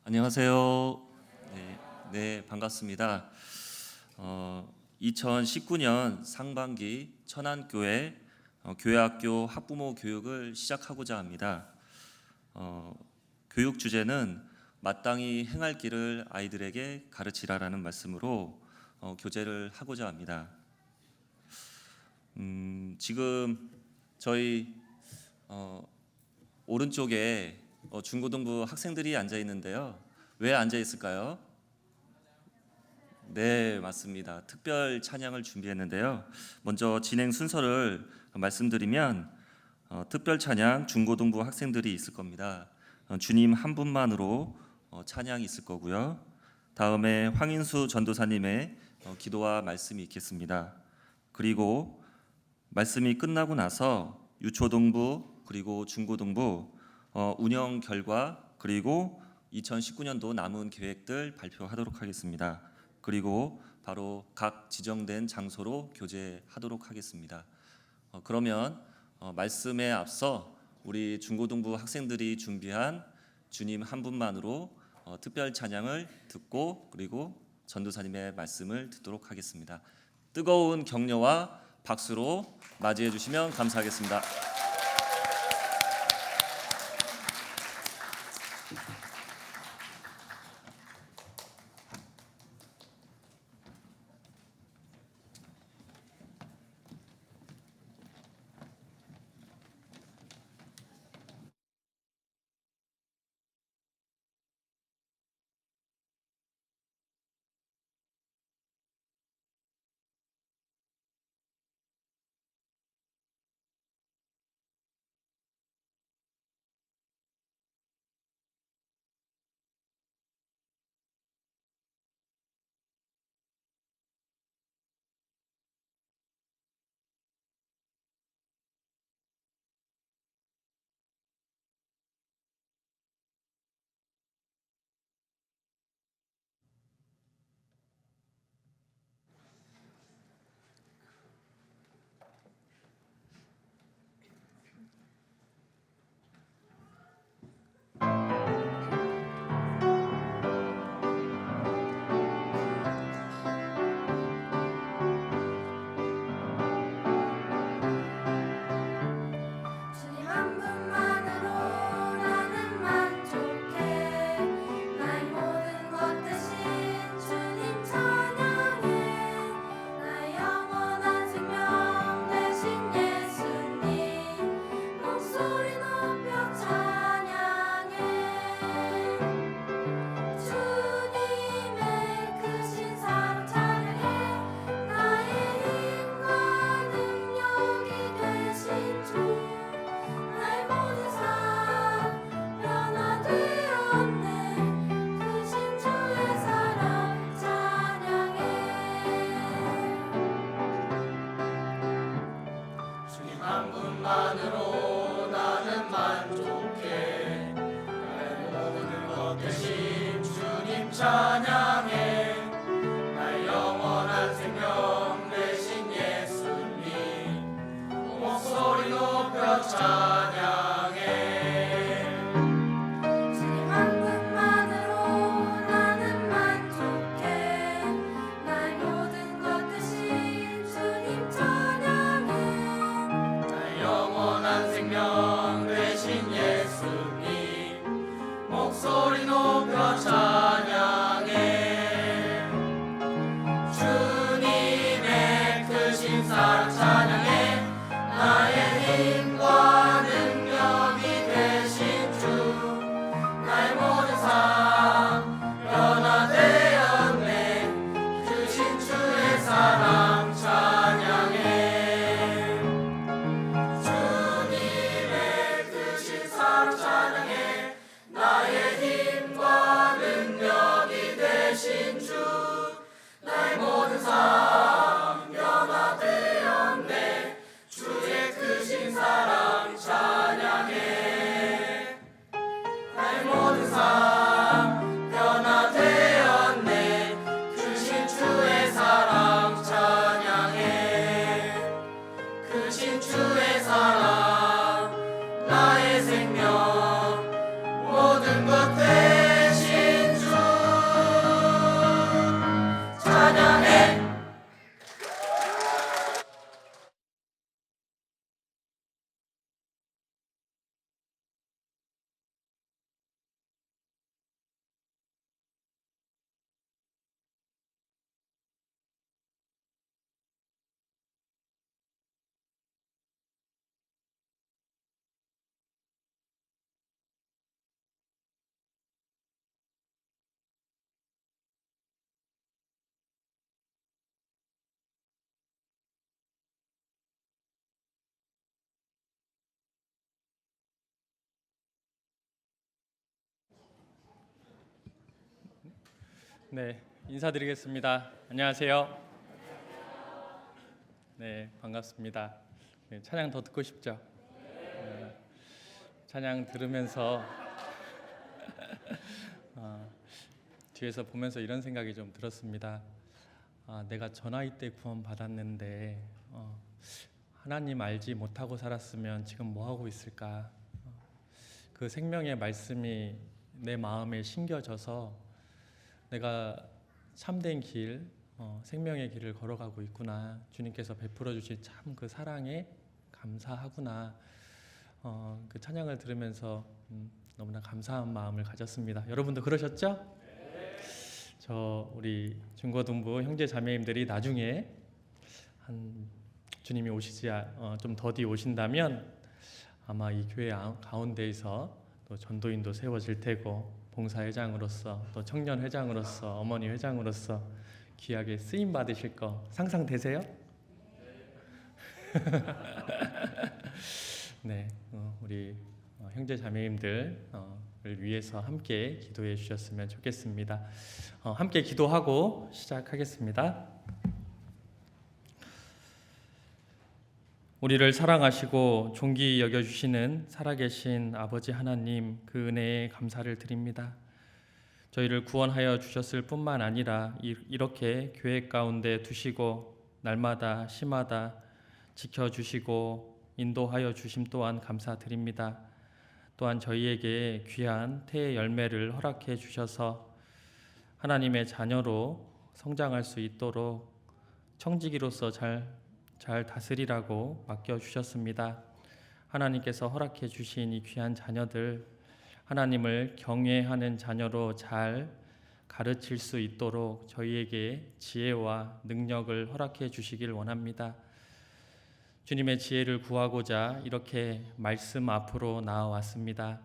안녕하세요. 네, 반갑습니다. 2019년 상반기 천안교회 교회학교 학부모 교육을 시작하고자 합니다. 교육 주제는 마땅히 행할 길을 아이들에게 가르치라라는 말씀으로 교재를 하고자 합니다. 지금 저희 오른쪽에 중고등부 학생들이 앉아 있는데요. 왜 앉아 있을까요? 네, 맞습니다. 특별 찬양을 준비했는데요. 먼저 진행 순서를 말씀드리면 특별 찬양 중고등부 학생들이 있을 겁니다. 주님 한 분만으로 찬양이 있을 거고요. 다음에 황인수 전도사님의 기도와 말씀이 있겠습니다. 그리고 말씀이 끝나고 나서 유초등부 그리고 중고등부 운영 결과 그리고 2019년도 남은 계획들 발표하도록 하겠습니다. 그리고 바로 각 지정된 장소로 교제하도록 하겠습니다. 그러면 말씀에 앞서 우리 중고등부 학생들이 준비한 주님 한 분만으로 특별 찬양을 듣고 그리고 전도사님의 말씀을 듣도록 하겠습니다. 뜨거운 격려와 박수로 맞이해 주시면 감사하겠습니다. 주님의 크신 사랑 찬양해 나의 힘과 네, 인사드리겠습니다. 안녕하세요. 네, 반갑습니다. 네, 찬양 더 듣고 싶죠? 찬양 들으면서 뒤에서 보면서 이런 생각이 좀 들었습니다. 내가 저 나이 때 구원 받았는데 하나님 알지 못하고 살았으면 지금 뭐 하고 있을까? 그 생명의 말씀이 내 마음에 심겨져서 내가 참된 길, 생명의 길을 걸어가고 있구나. 주님께서 베풀어 주신 참 그 사랑에 감사하구나. 그 찬양을 들으면서 너무나 감사한 마음을 가졌습니다. 여러분도 그러셨죠? 저 우리 중고등부 형제 자매님들이 나중에 한 주님이 오시지 좀 더디 오신다면 아마 이 교회 가운데에서 또 전도인도 세워질 테고 봉사회장으로서 또 청년회장으로서 어머니 회장으로서 귀하게 쓰임 받으실 거 상상되세요? 네, 우리 형제 자매님들을 위해서 함께 기도해 주셨으면 좋겠습니다. 함께 기도하고 시작하겠습니다. 우리를 사랑하시고 존귀히 여겨주시는 살아계신 아버지 하나님, 그 은혜에 감사를 드립니다. 저희를 구원하여 주셨을 뿐만 아니라 이렇게 교회 가운데 두시고 날마다 시마다 지켜주시고 인도하여 주심 또한 감사드립니다. 또한 저희에게 귀한 태의 열매를 허락해 주셔서 하나님의 자녀로 성장할 수 있도록 청지기로서 잘 다스리라고 맡겨주셨습니다. 하나님께서 허락해 주신 이 귀한 자녀들, 하나님을 경외하는 자녀로 잘 가르칠 수 있도록 저희에게 지혜와 능력을 허락해 주시길 원합니다. 주님의 지혜를 구하고자 이렇게 말씀 앞으로 나아왔습니다.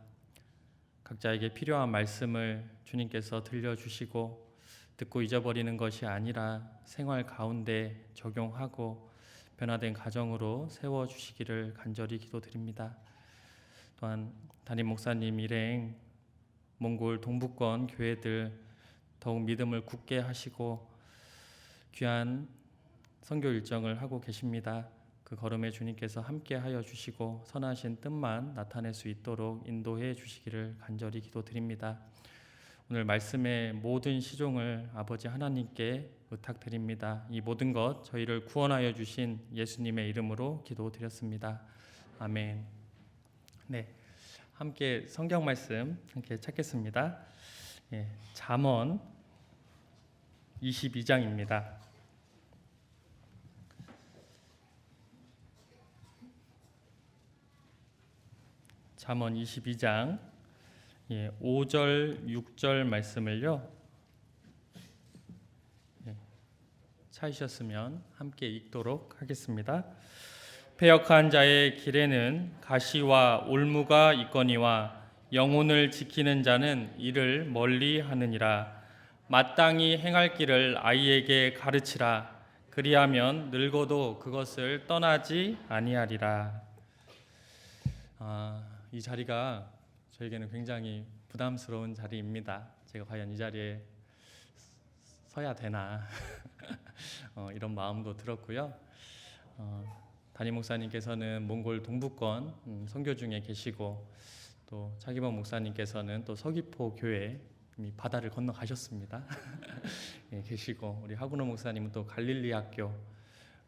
각자에게 필요한 말씀을 주님께서 들려주시고 듣고 잊어버리는 것이 아니라 생활 가운데 적용하고 변화된 가정으로 세워주시기를 간절히 기도드립니다. 또한 담임 목사님 일행 몽골 동부권 교회들 더욱 믿음을 굳게 하시고 귀한 선교 일정을 하고 계십니다. 그 걸음에 주님께서 함께하여 주시고 선하신 뜻만 나타낼 수 있도록 인도해 주시기를 간절히 기도드립니다. 오늘 말씀의 모든 시종을 아버지 하나님께 부탁드립니다. 이 모든 것 저희를 구원하여 주신 예수님의 이름으로 기도드렸습니다. 아멘. 네, 함께 성경 말씀 함께 찾겠습니다. 잠언 22장입니다. 잠언 22장 5절 6절 말씀을요 찾으셨으면 함께 읽도록 하겠습니다. 패역한 자의 길에는 가시와 올무가 있거니와 영혼을 지키는 자는 이를 멀리 하느니라. 마땅히 행할 길을 아이에게 가르치라. 그리하면 늙어도 그것을 떠나지 아니하리라. 이 자리가 저에게는 굉장히 부담스러운 자리입니다. 제가 과연 이 자리에 서야 되나 이런 마음도 들었고요. 담임 목사님께서는 몽골 동부권 선교 중에 계시고 또 차기범 목사님께서는 또 서귀포 교회 이미 바다를 건너가셨습니다. 계시고 우리 하구노 목사님은 또 갈릴리 학교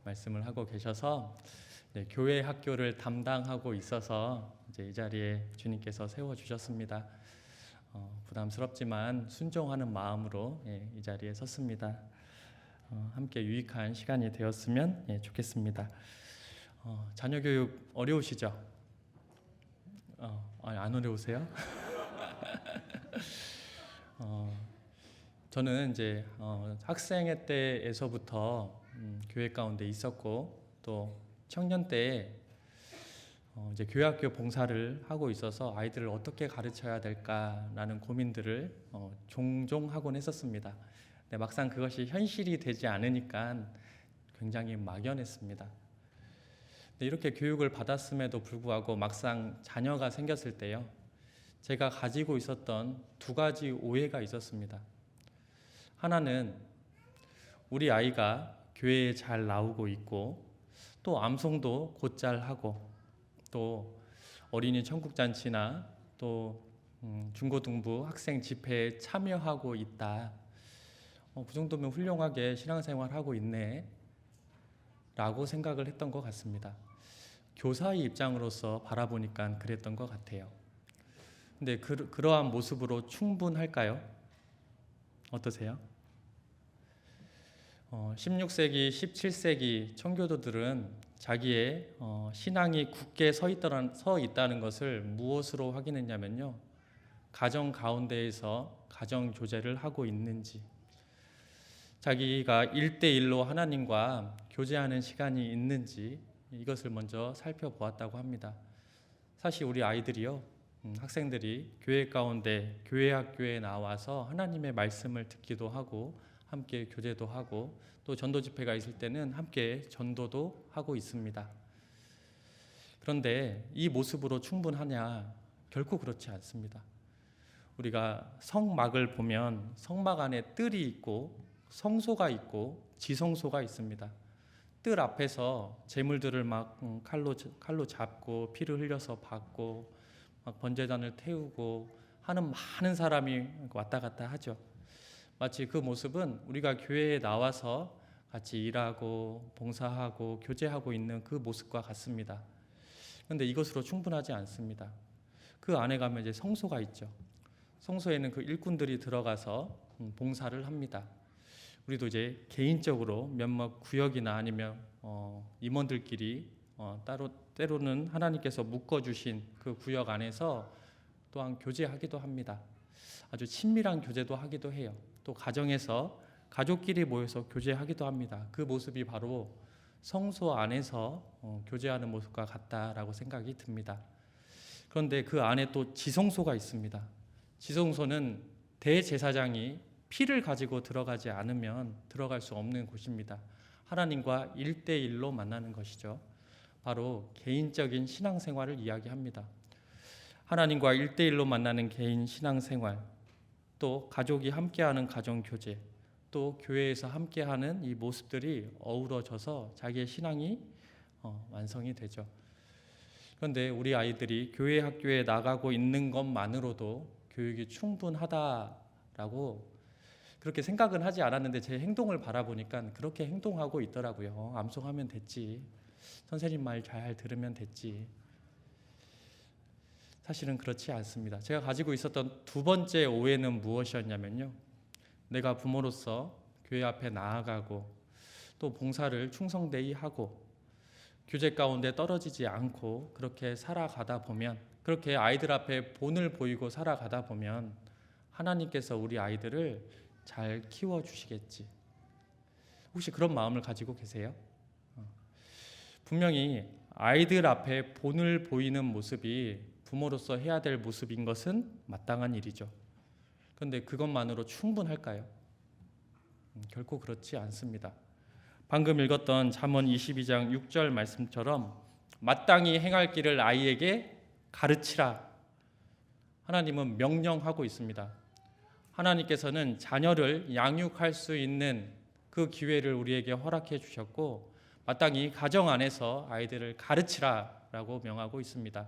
말씀을 하고 계셔서 교회 학교를 담당하고 있어서 이제 이 자리에 주님께서 세워주셨습니다. 부담스럽지만 순종하는 마음으로 이 자리에 섰습니다. 함께 유익한 시간이 되었으면 좋겠습니다. 자녀 교육 어려우시죠? 안 어려우세요? 저는 이제 학생회 때에서부터 교회 가운데 있었고 또 청년 때 이제 교회학교 봉사를 하고 있어서 아이들을 어떻게 가르쳐야 될까라는 고민들을 종종 하곤 했었습니다. 근데 막상 그것이 현실이 되지 않으니까 굉장히 막연했습니다. 근데 이렇게 교육을 받았음에도 불구하고 막상 자녀가 생겼을 때요, 제가 가지고 있었던 두 가지 오해가 있었습니다. 하나는 우리 아이가 교회에 잘 나오고 있고 또 암송도 곧잘 하고 또 어린이 천국잔치나 또 중고등부 학생 집회에 참여하고 있다. 그 정도면 훌륭하게 신앙생활하고 있네 라고 생각을 했던 것 같습니다. 교사의 입장으로서 바라보니까 그랬던 것 같아요. 근데 그러한 모습으로 충분할까요? 어떠세요? 16세기, 17세기 청교도들은 자기의 신앙이 굳게 서 있다는 것을 무엇으로 확인했냐면요. 가정 가운데에서 가정 교제를 하고 있는지, 자기가 1대1로 하나님과 교제하는 시간이 있는지 이것을 먼저 살펴보았다고 합니다. 사실 우리 아이들이요, 학생들이 교회 가운데 교회 학교에 나와서 하나님의 말씀을 듣기도 하고 함께 교제도 하고 또 전도 집회가 있을 때는 함께 전도도 하고 있습니다. 그런데 이 모습으로 충분하냐? 결코 그렇지 않습니다. 우리가 성막을 보면 성막 안에 뜰이 있고 성소가 있고 지성소가 있습니다. 뜰 앞에서 제물들을 막 칼로 잡고 피를 흘려서 받고 막 번제단을 태우고 하는 많은 사람이 왔다 갔다 하죠. 마치 그 모습은 우리가 교회에 나와서 같이 일하고 봉사하고 교제하고 있는 그 모습과 같습니다. 그런데 이것으로 충분하지 않습니다. 그 안에 가면 이제 성소가 있죠. 성소에는 그 일꾼들이 들어가서 봉사를 합니다. 우리도 이제 개인적으로 몇몇 구역이나 아니면 임원들끼리 때로는 하나님께서 묶어주신 그 구역 안에서 또한 교제하기도 합니다. 아주 친밀한 교제도 하기도 해요. 또 가정에서 가족끼리 모여서 교제하기도 합니다. 그 모습이 바로 성소 안에서 교제하는 모습과 같다라고 생각이 듭니다. 그런데 그 안에 또 지성소가 있습니다. 지성소는 대제사장이 피를 가지고 들어가지 않으면 들어갈 수 없는 곳입니다. 하나님과 1대1로 만나는 것이죠. 바로 개인적인 신앙생활을 이야기합니다. 하나님과 1대1로 만나는 개인 신앙생활, 또 가족이 함께하는 가정교제, 또 교회에서 함께하는 이 모습들이 어우러져서 자기의 신앙이 완성이 되죠. 그런데 우리 아이들이 교회 학교에 나가고 있는 것만으로도 교육이 충분하다라고 그렇게 생각은 하지 않았는데 제 행동을 바라보니까 그렇게 행동하고 있더라고요. 암송하면 됐지. 선생님 말 잘 들으면 됐지. 사실은 그렇지 않습니다. 제가 가지고 있었던 두 번째 오해는 무엇이었냐면요. 내가 부모로서 교회 앞에 나아가고 또 봉사를 충성되이 하고 교제 가운데 떨어지지 않고 그렇게 살아가다 보면, 그렇게 아이들 앞에 본을 보이고 살아가다 보면 하나님께서 우리 아이들을 잘 키워주시겠지. 혹시 그런 마음을 가지고 계세요? 분명히 아이들 앞에 본을 보이는 모습이 부모로서 해야 될 모습인 것은 마땅한 일이죠. 그런데 그것만으로 충분할까요? 결코 그렇지 않습니다. 방금 읽었던 잠언 22장 6절 말씀처럼 마땅히 행할 길을 아이에게 가르치라. 하나님은 명령하고 있습니다. 하나님께서는 자녀를 양육할 수 있는 그 기회를 우리에게 허락해 주셨고 마땅히 가정 안에서 아이들을 가르치라라고 명하고 있습니다.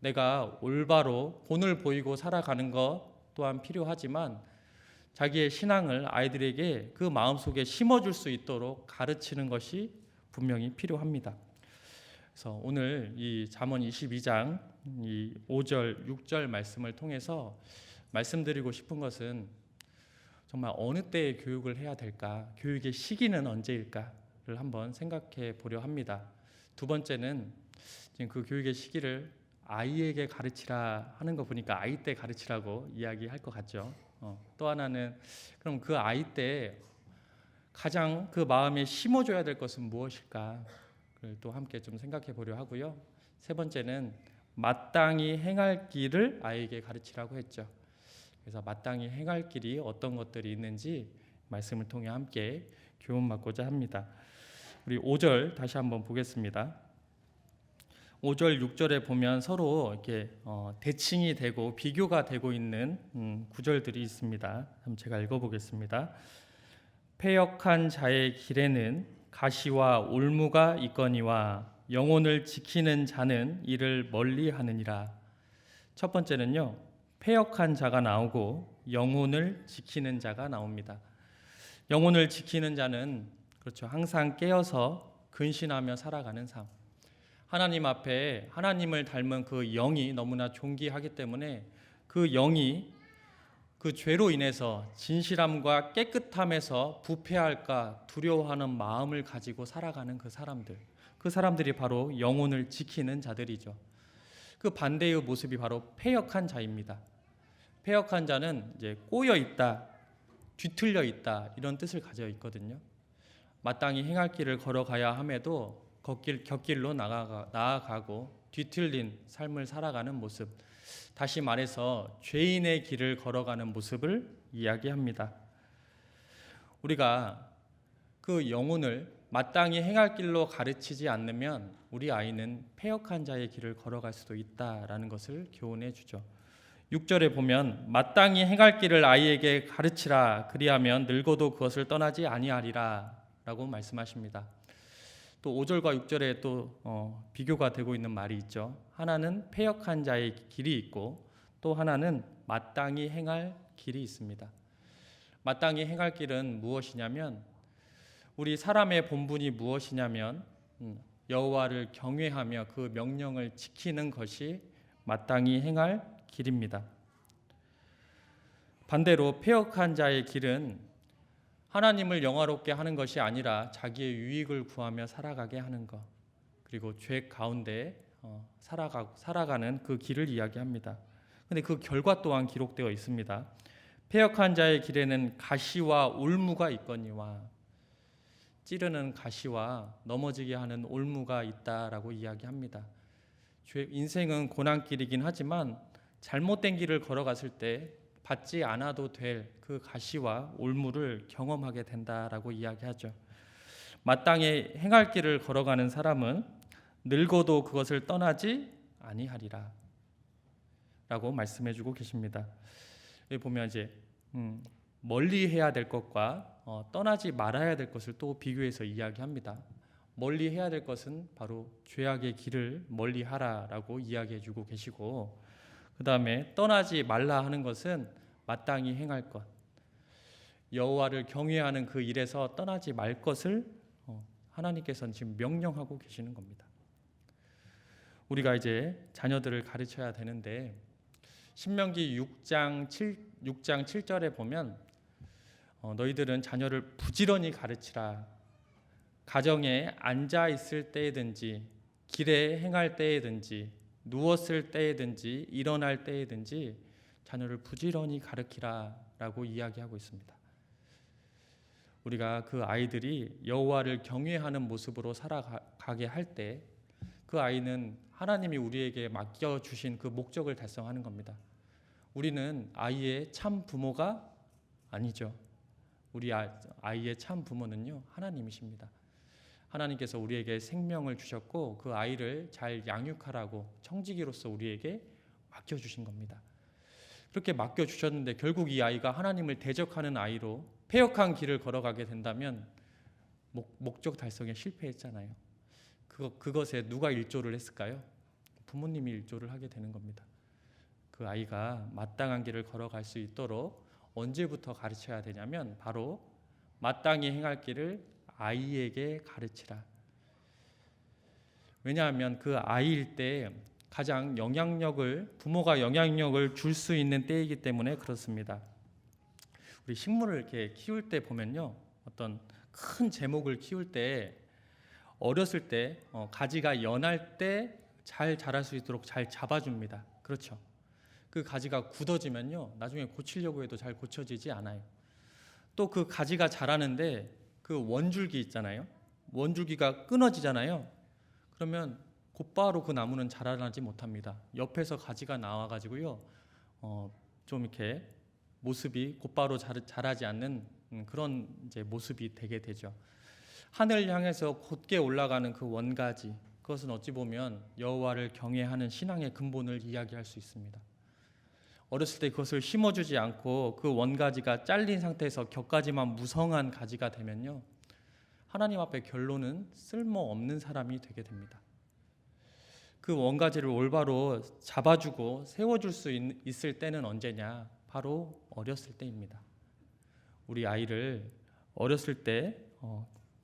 내가 올바로 본을 보이고 살아가는 것 또한 필요하지만 자기의 신앙을 아이들에게 그 마음속에 심어줄 수 있도록 가르치는 것이 분명히 필요합니다. 그래서 오늘 이 잠언 22장 이 5절, 6절 말씀을 통해서 말씀드리고 싶은 것은 정말 어느 때에 교육을 해야 될까? 교육의 시기는 언제일까를 한번 생각해 보려 합니다. 두 번째는 지금 그 교육의 시기를 아이에게 가르치라 하는 거 보니까 아이 때 가르치라고 이야기할 것 같죠. 또 하나는 그럼 그 아이 때 가장 그 마음에 심어줘야 될 것은 무엇일까? 또 함께 좀 생각해 보려 하고요. 세 번째는 마땅히 행할 길을 아이에게 가르치라고 했죠. 그래서 마땅히 행할 길이 어떤 것들이 있는지 말씀을 통해 함께 교훈받고자 합니다. 우리 5절 다시 한번 보겠습니다. 5절, 6절에 보면 서로 이렇게 대칭이 되고 비교가 되고 있는 구절들이 있습니다. 한번 제가 읽어보겠습니다. 패역한 자의 길에는 가시와 올무가 있거니와 영혼을 지키는 자는 이를 멀리하느니라. 첫 번째는요, 패역한 자가 나오고 영혼을 지키는 자가 나옵니다. 영혼을 지키는 자는 그렇죠, 항상 깨어서 근신하며 살아가는 삶. 하나님 앞에 하나님을 닮은 그 영이 너무나 존귀하기 때문에 그 영이 그 죄로 인해서 진실함과 깨끗함에서 부패할까 두려워하는 마음을 가지고 살아가는 그 사람들이 바로 영혼을 지키는 자들이죠. 그 반대의 모습이 바로 패역한 자입니다. 패역한 자는 이제 꼬여 있다, 뒤틀려 있다 이런 뜻을 가져 있거든요. 마땅히 행할 길을 걸어가야 함에도 곁길로 나아가고 뒤틀린 삶을 살아가는 모습, 다시 말해서 죄인의 길을 걸어가는 모습을 이야기합니다. 우리가 그 영혼을 마땅히 행할 길로 가르치지 않으면 우리 아이는 패역한 자의 길을 걸어갈 수도 있다라는 것을 교훈해 주죠. 6절에 보면 마땅히 행할 길을 아이에게 가르치라, 그리하면 늙어도 그것을 떠나지 아니하리라 라고 말씀하십니다. 또 5절과 6절에 또 비교가 되고 있는 말이 있죠. 하나는 패역한 자의 길이 있고 또 하나는 마땅히 행할 길이 있습니다. 마땅히 행할 길은 무엇이냐면, 우리 사람의 본분이 무엇이냐면 여호와를 경외하며 그 명령을 지키는 것이 마땅히 행할 길입니다. 반대로 패역한 자의 길은 하나님을 영화롭게 하는 것이 아니라 자기의 유익을 구하며 살아가게 하는 것, 그리고 죄 가운데 살아가는 그 길을 이야기합니다. 그런데 그 결과 또한 기록되어 있습니다. 패역한 자의 길에는 가시와 올무가 있거니와, 찌르는 가시와 넘어지게 하는 올무가 있다라고 이야기합니다. 인생은 고난길이긴 하지만 잘못된 길을 걸어갔을 때 받지 않아도 될 그 가시와 올무를 경험하게 된다라고 이야기하죠. 마땅히 행할 길을 걸어가는 사람은 늙어도 그것을 떠나지 아니하리라 라고 말씀해주고 계십니다. 여기 보면 이제 멀리 해야 될 것과 떠나지 말아야 될 것을 또 비교해서 이야기합니다. 멀리 해야 될 것은 바로 죄악의 길을 멀리하라라고 이야기해주고 계시고, 그 다음에 떠나지 말라 하는 것은 마땅히 행할 것, 여호와를 경외하는 그 일에서 떠나지 말 것을 하나님께서는 지금 명령하고 계시는 겁니다. 우리가 이제 자녀들을 가르쳐야 되는데, 신명기 6장 7절에 보면 너희들은 자녀를 부지런히 가르치라. 가정에 앉아 있을 때에든지 길에 행할 때에든지 누웠을 때에든지 일어날 때에든지 자녀를 부지런히 가르치라 라고 이야기하고 있습니다. 우리가 그 아이들이 여호와를 경외하는 모습으로 살아가게 할 때 그 아이는 하나님이 우리에게 맡겨주신 그 목적을 달성하는 겁니다. 우리는 아이의 참 부모가 아니죠. 우리 아이의 참 부모는요, 하나님이십니다. 하나님께서 우리에게 생명을 주셨고 그 아이를 잘 양육하라고 청지기로서 우리에게 맡겨주신 겁니다. 그렇게 맡겨주셨는데 결국 이 아이가 하나님을 대적하는 아이로 패역한 길을 걸어가게 된다면 목적 달성에 실패했잖아요. 그것에 누가 일조를 했을까요? 부모님이 일조를 하게 되는 겁니다. 그 아이가 마땅한 길을 걸어갈 수 있도록 언제부터 가르쳐야 되냐면 바로 마땅히 행할 길을 아이에게 가르치라. 왜냐하면 그 아이일 때 가장 부모가 영향력을 줄 수 있는 때이기 때문에 그렇습니다. 우리 식물을 이렇게 키울 때 보면요, 어떤 큰 제목을 키울 때 어렸을 때 가지가 연할 때 잘 자랄 수 있도록 잘 잡아줍니다. 그렇죠? 그 가지가 굳어지면요, 나중에 고치려고 해도 잘 고쳐지지 않아요. 또 그 가지가 자라는데 그 원줄기 있잖아요. 원줄기가 끊어지잖아요. 그러면 곧바로 그 나무는 자라나지 못합니다. 옆에서 가지가 나와가지고요, 좀 이렇게 모습이 곧바로 자라지 않는 그런 이제 모습이 되게 되죠. 하늘 향해서 곧게 올라가는 그 원가지, 그것은 어찌 보면 여호와를 경외하는 신앙의 근본을 이야기할 수 있습니다. 어렸을 때 그것을 심어주지 않고 그 원가지가 잘린 상태에서 격가지만 무성한 가지가 되면요, 하나님 앞에 결론은 쓸모없는 사람이 되게 됩니다. 그 원가지를 올바로 잡아주고 세워줄 수 있을 때는 언제냐? 바로 어렸을 때입니다. 우리 아이를 어렸을 때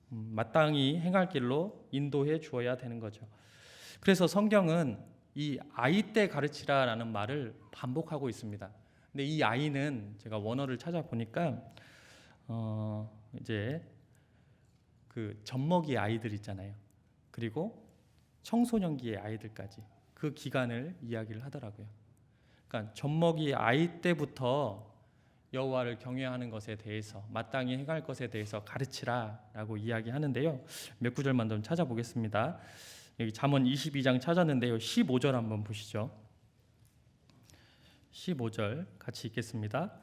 마땅히 행할 길로 인도해 주어야 되는 거죠. 그래서 성경은 이 아이 때 가르치라라는 말을 반복하고 있습니다. 근데 이 아이는 제가 원어를 찾아보니까 이제 그 젖먹이 아이들 있잖아요. 그리고 청소년기의 아이들까지 그 기간을 이야기를 하더라고요. 그러니까 젖먹이 아이 때부터 여호와를 경외하는 것에 대해서 마땅히 행할 것에 대해서 가르치라라고 이야기하는데요. 몇 구절만 좀 찾아보겠습니다. 여기 잠언 22장 찾았는데요. 15절 한번 보시죠. 15절 같이 읽겠습니다.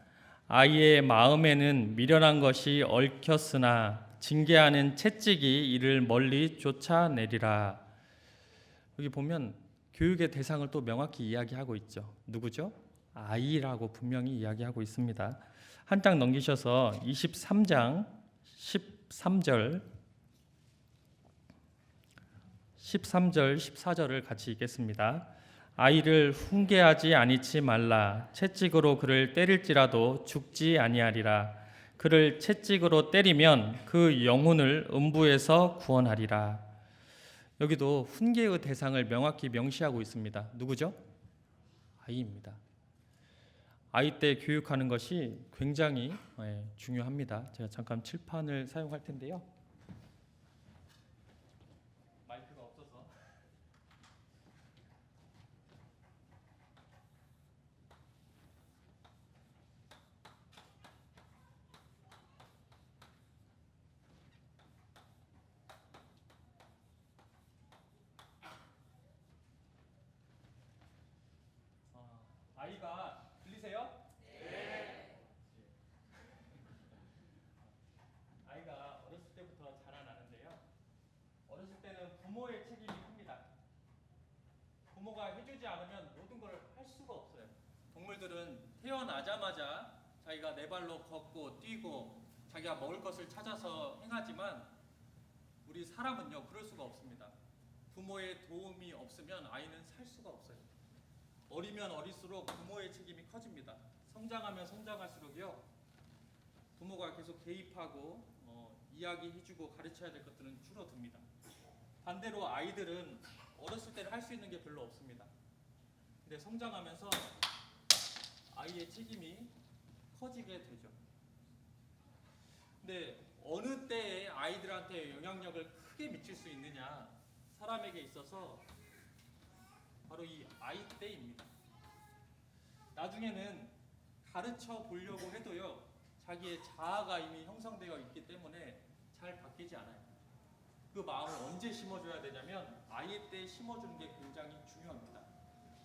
아이의 마음에는 미련한 것이 얽혔으나 징계하는 채찍이 이를 멀리 쫓아내리라. 여기 보면 교육의 대상을 또 명확히 이야기하고 있죠. 누구죠? 아이라고 분명히 이야기하고 있습니다. 한 장 넘기셔서 23장 13절 14절을 같이 읽겠습니다. 아이를 훈계하지 아니치 말라. 채찍으로 그를 때릴지라도 죽지 아니하리라. 그를 채찍으로 때리면 그 영혼을 음부에서 구원하리라. 여기도 훈계의 대상을 명확히 명시하고 있습니다. 누구죠? 아이입니다. 아이 때 교육하는 것이 굉장히 중요합니다. 제가 잠깐 칠판을 사용할 텐데요. 마이크가 없어서. 아이가 들리세요? 아이가 어렸을 때부터 자라나는데요. 어렸을 때는 부모의 책임이 큽니다. 부모가 해주지 않으면 모든 걸 할 수가 없어요. 동물들은 태어나자마자 자기가 네 발로 걷고 뛰고 자기가 먹을 것을 찾아서 행하지만 우리 사람은요, 그럴 수가 없습니다. 부모의 도움이 없으면 아이는 살 수가 없어요. 어리면 어릴수록 부모의 책임이 커집니다. 성장하면 성장할수록요, 부모가 계속 개입하고 이야기해주고 가르쳐야 될 것들은 줄어듭니다. 반대로 아이들은 어렸을 때는 할 수 있는 게 별로 없습니다. 근데 성장하면서 아이의 책임이 커지게 되죠. 근데 어느 때에 아이들한테 영향력을 크게 미칠 수 있느냐, 사람에게 있어서 바로 이 아이 때입니다. 나중에는 가르쳐 보려고 해도요, 자기의 자아가 이미 형성되어 있기 때문에 잘 바뀌지 않아요. 그 마음을 언제 심어줘야 되냐면 아이 때 심어주는 게 굉장히 중요합니다.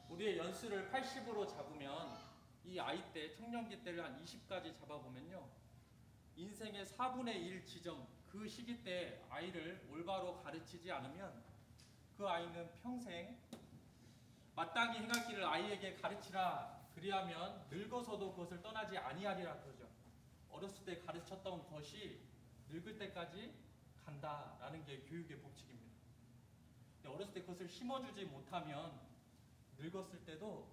우리의 연수를 80으로 잡으면 이 아이 때, 청년기 때를 한 20까지 잡아보면요, 인생의 4분의 1 지점, 그 시기 때 아이를 올바로 가르치지 않으면 그 아이는 평생 마땅히 행할 길을 아이에게 가르치라, 그리하면 늙어서도 그것을 떠나지 아니하리라 그러죠. 어렸을 때 가르쳤던 것이 늙을 때까지 간다라는 게 교육의 법칙입니다. 근데 어렸을 때 그것을 심어주지 못하면 늙었을 때도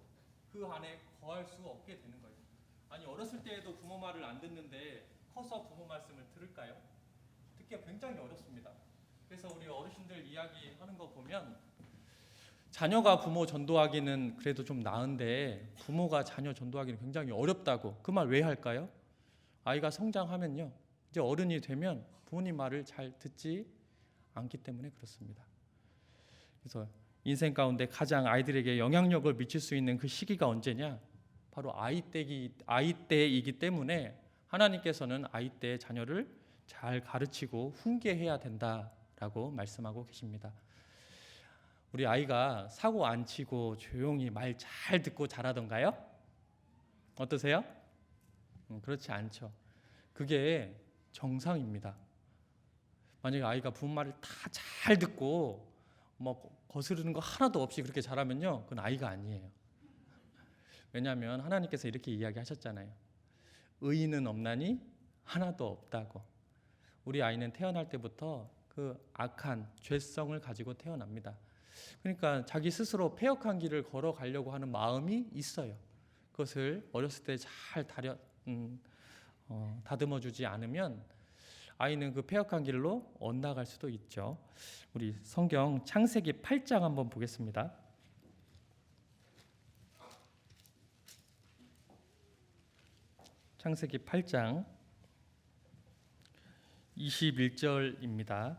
그 안에 거할 수가 없게 되는 거예요. 아니, 어렸을 때에도 부모 말을 안 듣는데 커서 부모 말씀을 들을까요? 듣기가 굉장히 어렵습니다. 그래서 우리 어르신들 이야기하는 거 보면 자녀가 부모 전도하기는 그래도 좀 나은데 부모가 자녀 전도하기는 굉장히 어렵다고. 그 말 왜 할까요? 아이가 성장하면요, 이제 어른이 되면 부모님 말을 잘 듣지 않기 때문에 그렇습니다. 그래서 인생 가운데 가장 아이들에게 영향력을 미칠 수 있는 그 시기가 언제냐? 바로 아이 때이기 때문에 하나님께서는 아이 때 자녀를 잘 가르치고 훈계해야 된다라고 말씀하고 계십니다. 우리 아이가 사고 안 치고 조용히 말 잘 듣고 자라던가요? 어떠세요? 그렇지 않죠. 그게 정상입니다. 만약에 아이가 부모 말을 다 잘 듣고 뭐 거스르는 거 하나도 없이 그렇게 잘하면요, 그건 아이가 아니에요. 왜냐하면 하나님께서 이렇게 이야기하셨잖아요. 의인은 없나니 하나도 없다고. 우리 아이는 태어날 때부터 그 악한 죄성을 가지고 태어납니다. 그러니까 자기 스스로 패역한 길을 걸어가려고 하는 마음이 있어요. 그것을 어렸을 때 잘 다듬어주지 않으면 아이는 그 패역한 길로 엇나갈 수도 있죠. 우리 성경 창세기 8장 한번 보겠습니다. 창세기 8장 21절입니다.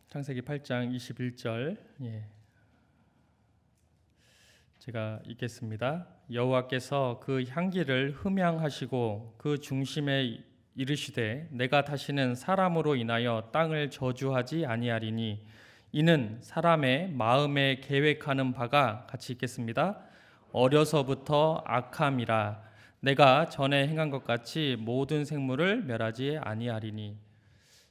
창세기 8장 21절, 제가 읽겠습니다. 여호와께서 그 향기를 흠향하시고 그 중심에 이르시되 내가 다시는 사람으로 인하여 땅을 저주하지 아니하리니 이는 사람의 마음에 계획하는 바가, 같이 읽겠습니다. 어려서부터 악함이라. 내가 전에 행한 것 같이 모든 생물을 멸하지 아니하리니.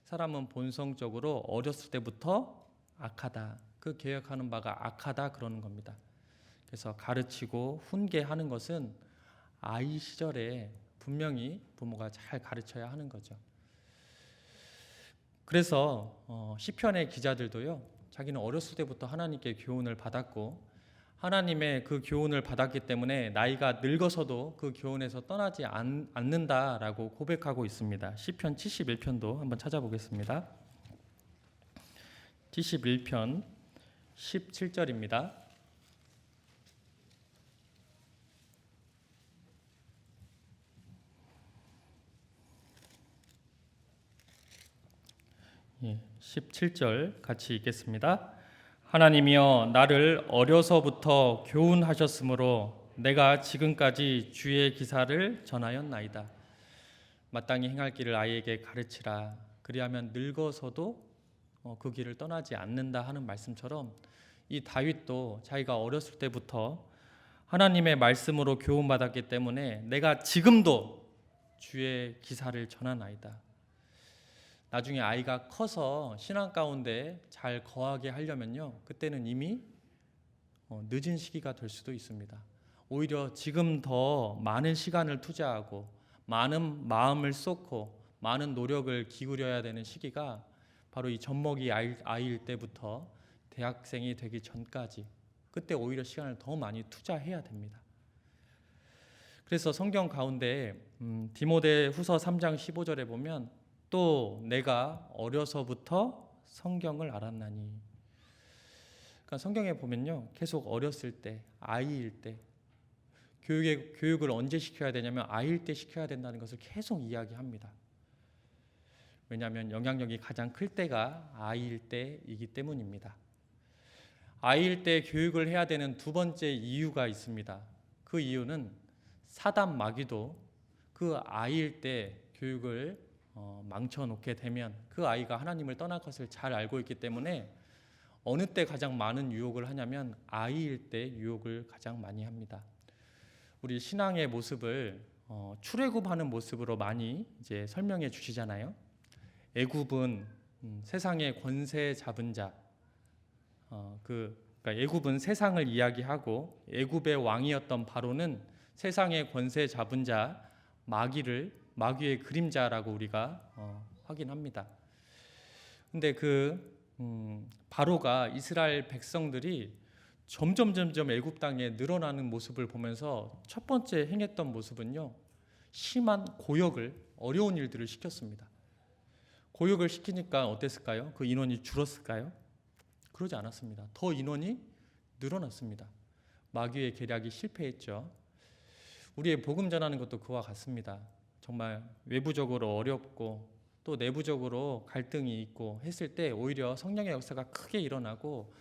사람은 본성적으로 어렸을 때부터 악하다, 그 계획하는 바가 악하다 그러는 겁니다. 그래서 가르치고 훈계하는 것은 아이 시절에 분명히 부모가 잘 가르쳐야 하는 거죠. 그래서 시편의 기자들도요, 자기는 어렸을 때부터 하나님께 교훈을 받았고 하나님의 그 교훈을 받았기 때문에 나이가 늙어서도 그 교훈에서 떠나지 않는다라고 고백하고 있습니다. 시편 71편도 한번 찾아보겠습니다. 71편 17절입니다. 예, 17절 같이 읽겠습니다. 하나님이여 나를 어려서부터 교훈하셨으므로 내가 지금까지 주의 기사를 전하였나이다. 마땅히 행할 길을 아이에게 가르치라. 그리하면 늙어서도 그 길을 떠나지 않는다 하는 말씀처럼 이 다윗도 자기가 어렸을 때부터 하나님의 말씀으로 교훈받았기 때문에 내가 지금도 주의 기사를 전하나이다. 나중에 아이가 커서 신앙 가운데 잘 거하게 하려면요, 그때는 이미 늦은 시기가 될 수도 있습니다. 오히려 지금 더 많은 시간을 투자하고 많은 마음을 쏟고 많은 노력을 기울여야 되는 시기가 바로 이 젖먹이 아이일 때부터 대학생이 되기 전까지, 그때 오히려 시간을 더 많이 투자해야 됩니다. 그래서 성경 가운데 디모데후서 3장 15절에 보면 또 내가 어려서부터 성경을 알았나니. 그러니까 성경에 보면요, 계속 어렸을 때, 아이일 때, 교육을 언제 시켜야 되냐면 아이일 때 시켜야 된다는 것을 계속 이야기합니다. 왜냐하면 영향력이 가장 클 때가 아이일 때이기 때문입니다. 아이일 때 교육을 해야 되는 두 번째 이유가 있습니다. 그 이유는 사단 마귀도 그 아이일 때 교육을 망쳐놓게 되면 그 아이가 하나님을 떠날 것을 잘 알고 있기 때문에 어느 때 가장 많은 유혹을 하냐면 아이일 때 유혹을 가장 많이 합니다. 우리 신앙의 모습을 출애굽하는 모습으로 많이 이제 설명해 주시잖아요. 애굽은 세상의 권세 잡은 자, 그러니까 애굽은 세상을 이야기하고 애굽의 왕이었던 바로는 세상의 권세 잡은 자, 마귀의 그림자라고 우리가 확인합니다. 근데 바로가 이스라엘 백성들이 점점 애굽 땅에 늘어나는 모습을 보면서 첫 번째 행했던 모습은요, 심한 고역을, 어려운 일들을 시켰습니다. 고역을 시키니까 어땠을까요? 그 인원이 줄었을까요? 그러지 않았습니다. 더 인원이 늘어났습니다. 마귀의 계략이 실패했죠. 우리의 복음 전하는 것도 그와 같습니다. 정말 외부적으로 어렵고 또 내부적으로 갈등이 있고 했을 때 오히려 성령의 역사가 크게 일어나고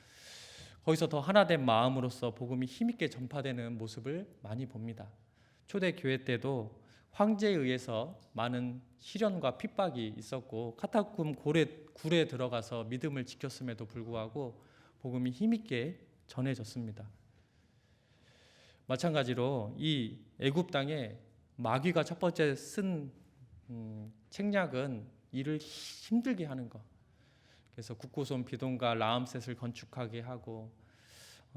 거기서 더 하나된 마음으로서 복음이 힘있게 전파되는 모습을 많이 봅니다. 초대교회 때도 황제에 의해서 많은 시련과 핍박이 있었고 카타콤 굴에 들어가서 믿음을 지켰음에도 불구하고 복음이 힘있게 전해졌습니다. 마찬가지로 이 애굽 땅에 마귀가 첫 번째 쓴 책략은 일을 힘들게 하는 거. 그래서 국고손 비동과 라암셋을 건축하게 하고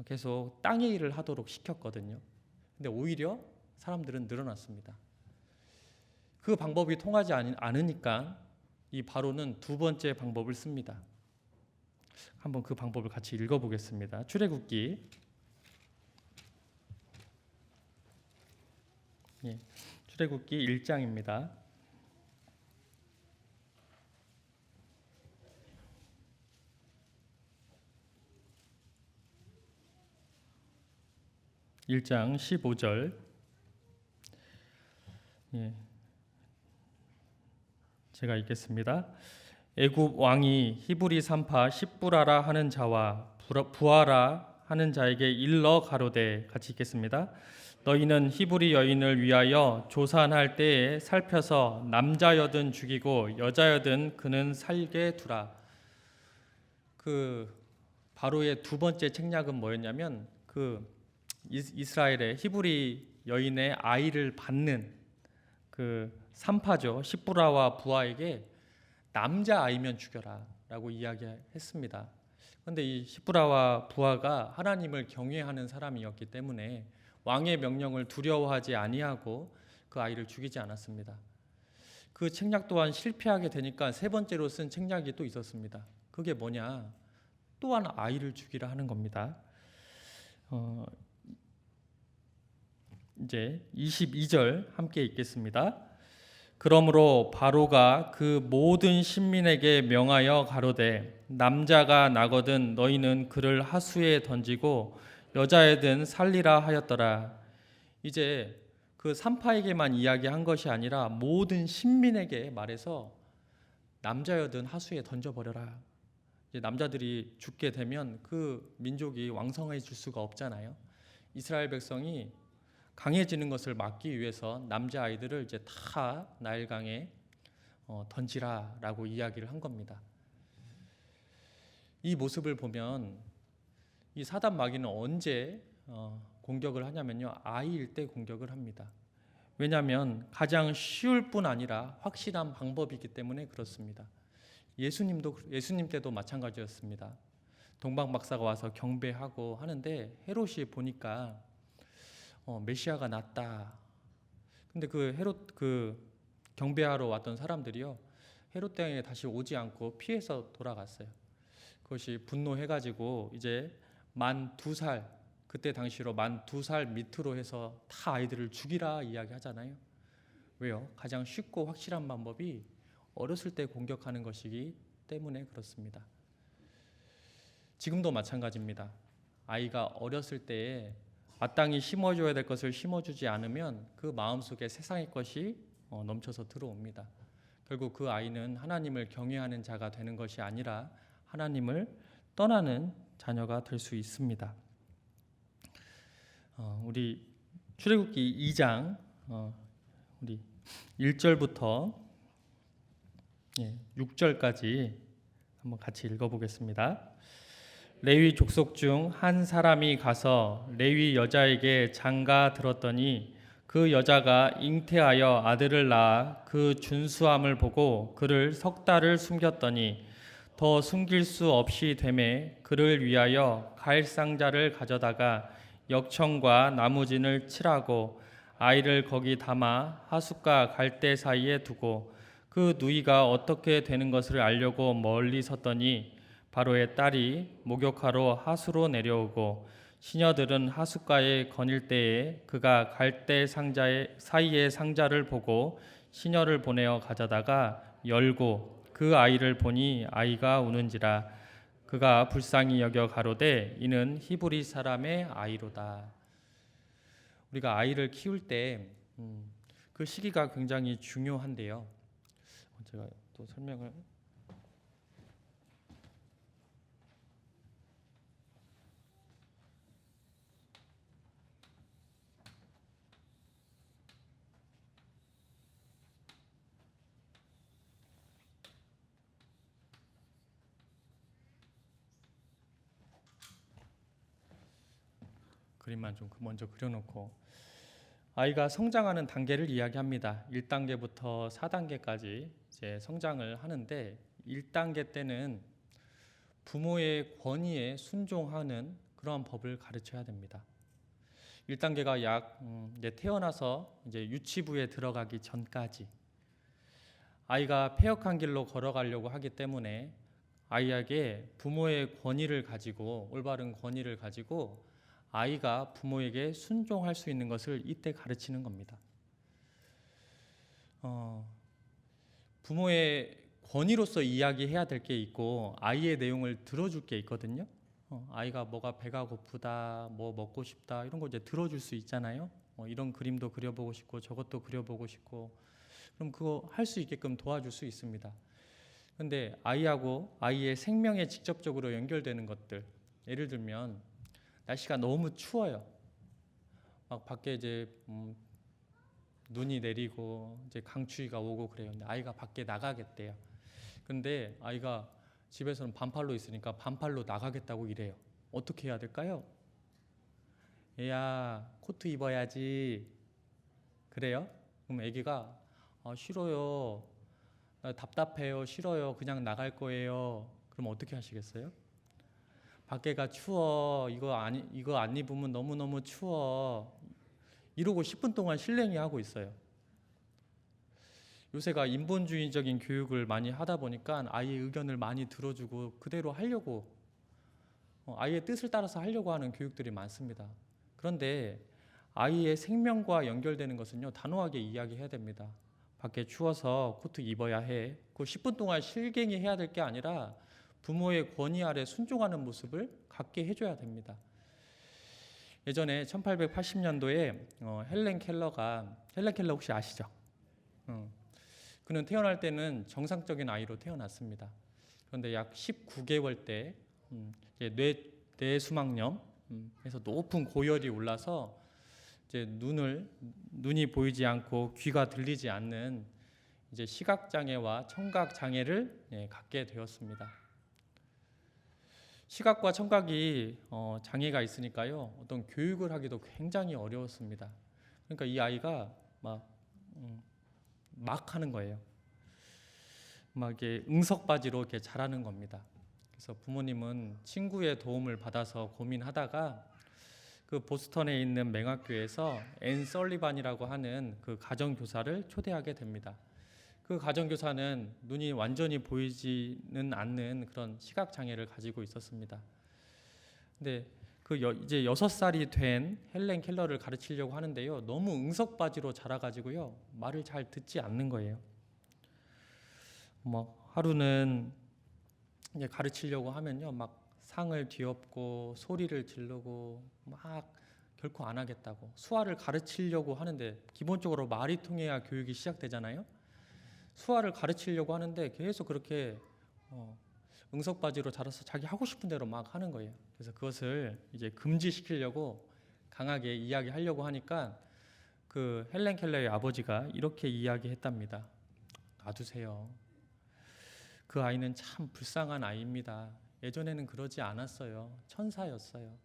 계속 땅의 일을 하도록 시켰거든요. 근데 오히려 사람들은 늘어났습니다. 그 방법이 통하지 않으니까 이 바로는 두 번째 방법을 씁니다. 한번 그 방법을 같이 읽어보겠습니다. 출애굽기 출애굽기 1장입니다. 1장 15절. 제가 읽겠습니다. 애굽 왕이 히브리 산파 십부라라 하는 자와 부하라 하는 자에게 일러 가로되, 같이 읽겠습니다. 너희는 히브리 여인을 위하여 조산할 때에 살펴서 남자여든 죽이고 여자여든 그는 살게 두라. 그 바로의 두 번째 책략은 뭐였냐면 이스라엘의 히브리 여인의 아이를 받는 그 산파죠. 십부라와 부하에게 남자 아이면 죽여라라고 이야기했습니다. 그런데 이 십부라와 부하가 하나님을 경외하는 사람이었기 때문에 왕의 명령을 두려워하지 아니하고 그 아이를 죽이지 않았습니다. 그 책략 또한 실패하게 되니까 세 번째로 쓴 책략이 또 있었습니다. 그게 뭐냐? 또한 아이를 죽이라 하는 겁니다. 이제 22절 함께 읽겠습니다. 그러므로 바로가 그 모든 신민에게 명하여 가로되, 남자가 나거든 너희는 그를 하수에 던지고 여자애든 살리라 하였더라. 이제 그 산파에게만 이야기한 것이 아니라 모든 신민에게 말해서 남자여든 하수에 던져버려라. 이제 남자들이 죽게 되면 그 민족이 왕성해질 수가 없잖아요. 이스라엘 백성이 강해지는 것을 막기 위해서 남자아이들을 이제 다 나일강에 던지라라고 이야기를 한 겁니다. 이 모습을 보면 이 사단 마귀는 언제 공격을 하냐면요, 아이일 때 공격을 합니다. 왜냐하면 가장 쉬울 뿐 아니라 확실한 방법이기 때문에 그렇습니다. 예수님 때도 마찬가지였습니다. 동방 박사가 와서 경배하고 하는데 헤롯이 보니까 메시아가 났다. 근데 그 경배하러 왔던 사람들이요, 헤롯 땅에 다시 오지 않고 피해서 돌아갔어요. 그것이 분노해가지고 이제 만 2살, 그때 당시로 만 2살 밑으로 해서 다 아이들을 죽이라 이야기하잖아요. 왜요? 가장 쉽고 확실한 방법이 어렸을 때 공격하는 것이기 때문에 그렇습니다. 지금도 마찬가지입니다. 아이가 어렸을 때에 마땅히 심어줘야 될 것을 심어주지 않으면 그 마음속에 세상의 것이 넘쳐서 들어옵니다. 결국 그 아이는 하나님을 경외하는 자가 되는 것이 아니라 하나님을 떠나는 자녀가 될 수 있습니다. 우리 출애굽기 2장 우리 1절부터 6절까지 한번 같이 읽어보겠습니다. 레위 족속 중 한 사람이 가서 레위 여자에게 장가 들었더니 그 여자가 잉태하여 아들을 낳아 그 준수함을 보고 그를 3달을 숨겼더니 더 숨길 수 없이 되매 그를 위하여 갈상자를 가져다가 역청과 나무진을 칠하고 아이를 거기 담아 하숫과 갈대 사이에 두고 그 누이가 어떻게 되는 것을 알려고 멀리 섰더니 바로의 딸이 목욕하러 하수로 내려오고 시녀들은 하숫가에 거닐 때에 그가 갈대 사이의 상자를 보고 시녀를 보내어 가져다가 열고 그 아이를 보니 아이가 우는지라. 그가 불쌍히 여겨 가로되 이는 히브리 사람의 아이로다. 우리가 아이를 키울 때 그 시기가 굉장히 중요한데요. 제가 또 설명을 그림만 좀 먼저 그려놓고 아이가 성장하는 단계를 이야기합니다. 1단계부터 4단계까지 이제 성장을 하는데 1단계 때는 부모의 권위에 순종하는 그러한 법을 가르쳐야 됩니다. 1단계가 이제 태어나서 이제 유치부에 들어가기 전까지 아이가 패역한 길로 걸어가려고 하기 때문에 아이에게 부모의 권위를 가지고 올바른 권위를 가지고 아이가 부모에게 순종할 수 있는 것을 이때 가르치는 겁니다. 부모의 권위로서 이야기해야 될 게 있고 아이의 내용을 들어줄 게 있거든요. 아이가 뭐가 배가 고프다, 뭐 먹고 싶다 이런 거 이제 들어줄 수 있잖아요. 이런 그림도 그려보고 싶고 저것도 그려보고 싶고 그럼 그거 할 수 있게끔 도와줄 수 있습니다. 그런데 아이하고 아이의 생명에 직접적으로 연결되는 것들, 예를 들면 날씨가 너무 추워요. 막 밖에 이제 눈이 내리고 이제 강추위가 오고 그래요. 근데 아이가 밖에 나가겠대요. 근데 아이가 집에서는 반팔로 있으니까 반팔로 나가겠다고 이래요. 어떻게 해야 될까요? 얘야 코트 입어야지. 그래요? 그럼 애기가 싫어요. 답답해요. 싫어요. 그냥 나갈 거예요. 그럼 어떻게 하시겠어요? 밖에가 추워. 이거 안 입으면 너무너무 추워. 이러고 10분 동안 실랭이 하고 있어요. 요새가 인본주의적인 교육을 많이 하다 보니까 아이의 의견을 많이 들어주고 그대로 하려고 아이의 뜻을 따라서 하려고 하는 교육들이 많습니다. 그런데 아이의 생명과 연결되는 것은요 단호하게 이야기해야 됩니다. 밖에 추워서 코트 입어야 해. 그 10분 동안 실갱이 해야 될 게 아니라 부모의 권위 아래 순종하는 모습을 갖게 해줘야 됩니다. 예전에 1880년도에 헬렌 켈러 혹시 아시죠? 그는 태어날 때는 정상적인 아이로 태어났습니다. 그런데 약 19개월 때 뇌수막염, 그래서 높은 고열이 올라서 이제 눈이 보이지 않고 귀가 들리지 않는 이제 시각 장애와 청각 장애를 갖게 되었습니다. 시각과 청각이 장애가 있으니까요 어떤 교육을 하기도 굉장히 어려웠습니다. 그러니까 이 아이가 막 하는 거예요. 막 이렇게 응석바지로 이렇게 자라는 겁니다. 그래서 부모님은 친구의 도움을 받아서 고민하다가 그 보스턴에 있는 맹학교에서 앤 설리반이라고 하는 그 가정교사를 초대하게 됩니다. 그 가정교사는 눈이 완전히 보이지는 않는 그런 시각 장애를 가지고 있었습니다. 근데 이제 6살이 된 헬렌 켈러를 가르치려고 하는데요. 너무 응석바지로 자라가지고요. 말을 잘 듣지 않는 거예요. 하루는 이제 가르치려고 하면요. 막 상을 뒤엎고 소리를 지르고 막 결코 안 하겠다고. 수화를 가르치려고 하는데 기본적으로 말이 통해야 교육이 시작되잖아요. 수화를 가르치려고 하는데 계속 그렇게 응석바지로 자라서 자기 하고 싶은 대로 막 하는 거예요. 그래서 그것을 이제 금지시키려고 강하게 이야기하려고 하니까 그 헬렌 켈러의 아버지가 이렇게 이야기했답니다. 놔두세요. 그 아이는 참 불쌍한 아이입니다. 예전에는 그러지 않았어요. 천사였어요.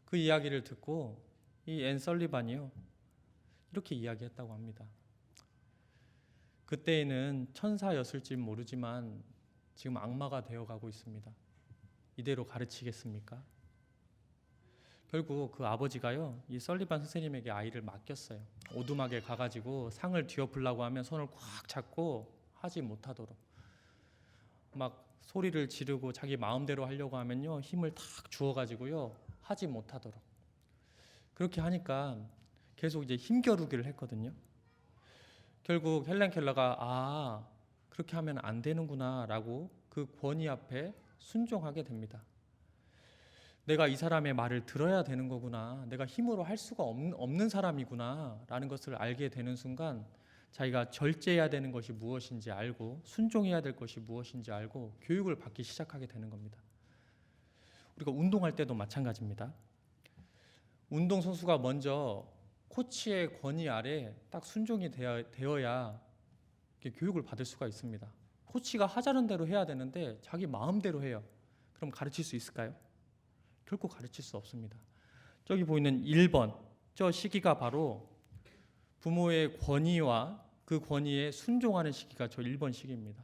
그 이야기를 듣고 이 앤 설리반이요 이렇게 이야기했다고 합니다. 그때에는 천사였을지 모르지만 지금 악마가 되어가고 있습니다. 이대로 가르치겠습니까? 결국 그 아버지가요 이 설리반 선생님에게 아이를 맡겼어요. 오두막에 가가지고 상을 뒤엎으려고 하면 손을 꽉 잡고 하지 못하도록 막 소리를 지르고 자기 마음대로 하려고 하면요 힘을 탁 주어가지고요 하지 못하도록 그렇게 하니까 계속 이제 힘겨루기를 했거든요. 결국 헬렌 켈러가 그렇게 하면 안 되는구나 라고 그 권위 앞에 순종하게 됩니다. 내가 이 사람의 말을 들어야 되는 거구나, 내가 힘으로 할 수가 없는 사람이구나 라는 것을 알게 되는 순간 자기가 절제해야 되는 것이 무엇인지 알고 순종해야 될 것이 무엇인지 알고 교육을 받기 시작하게 되는 겁니다. 우리가 운동할 때도 마찬가지입니다. 운동선수가 먼저 코치의 권위 아래 딱 순종이 되어야 교육을 받을 수가 있습니다. 코치가 하자는 대로 해야 되는데 자기 마음대로 해요. 그럼 가르칠 수 있을까요? 결코 가르칠 수 없습니다. 저기 보이는 1번 저 시기가 바로 부모의 권위와 그 권위에 순종하는 시기가 저 1번 시기입니다.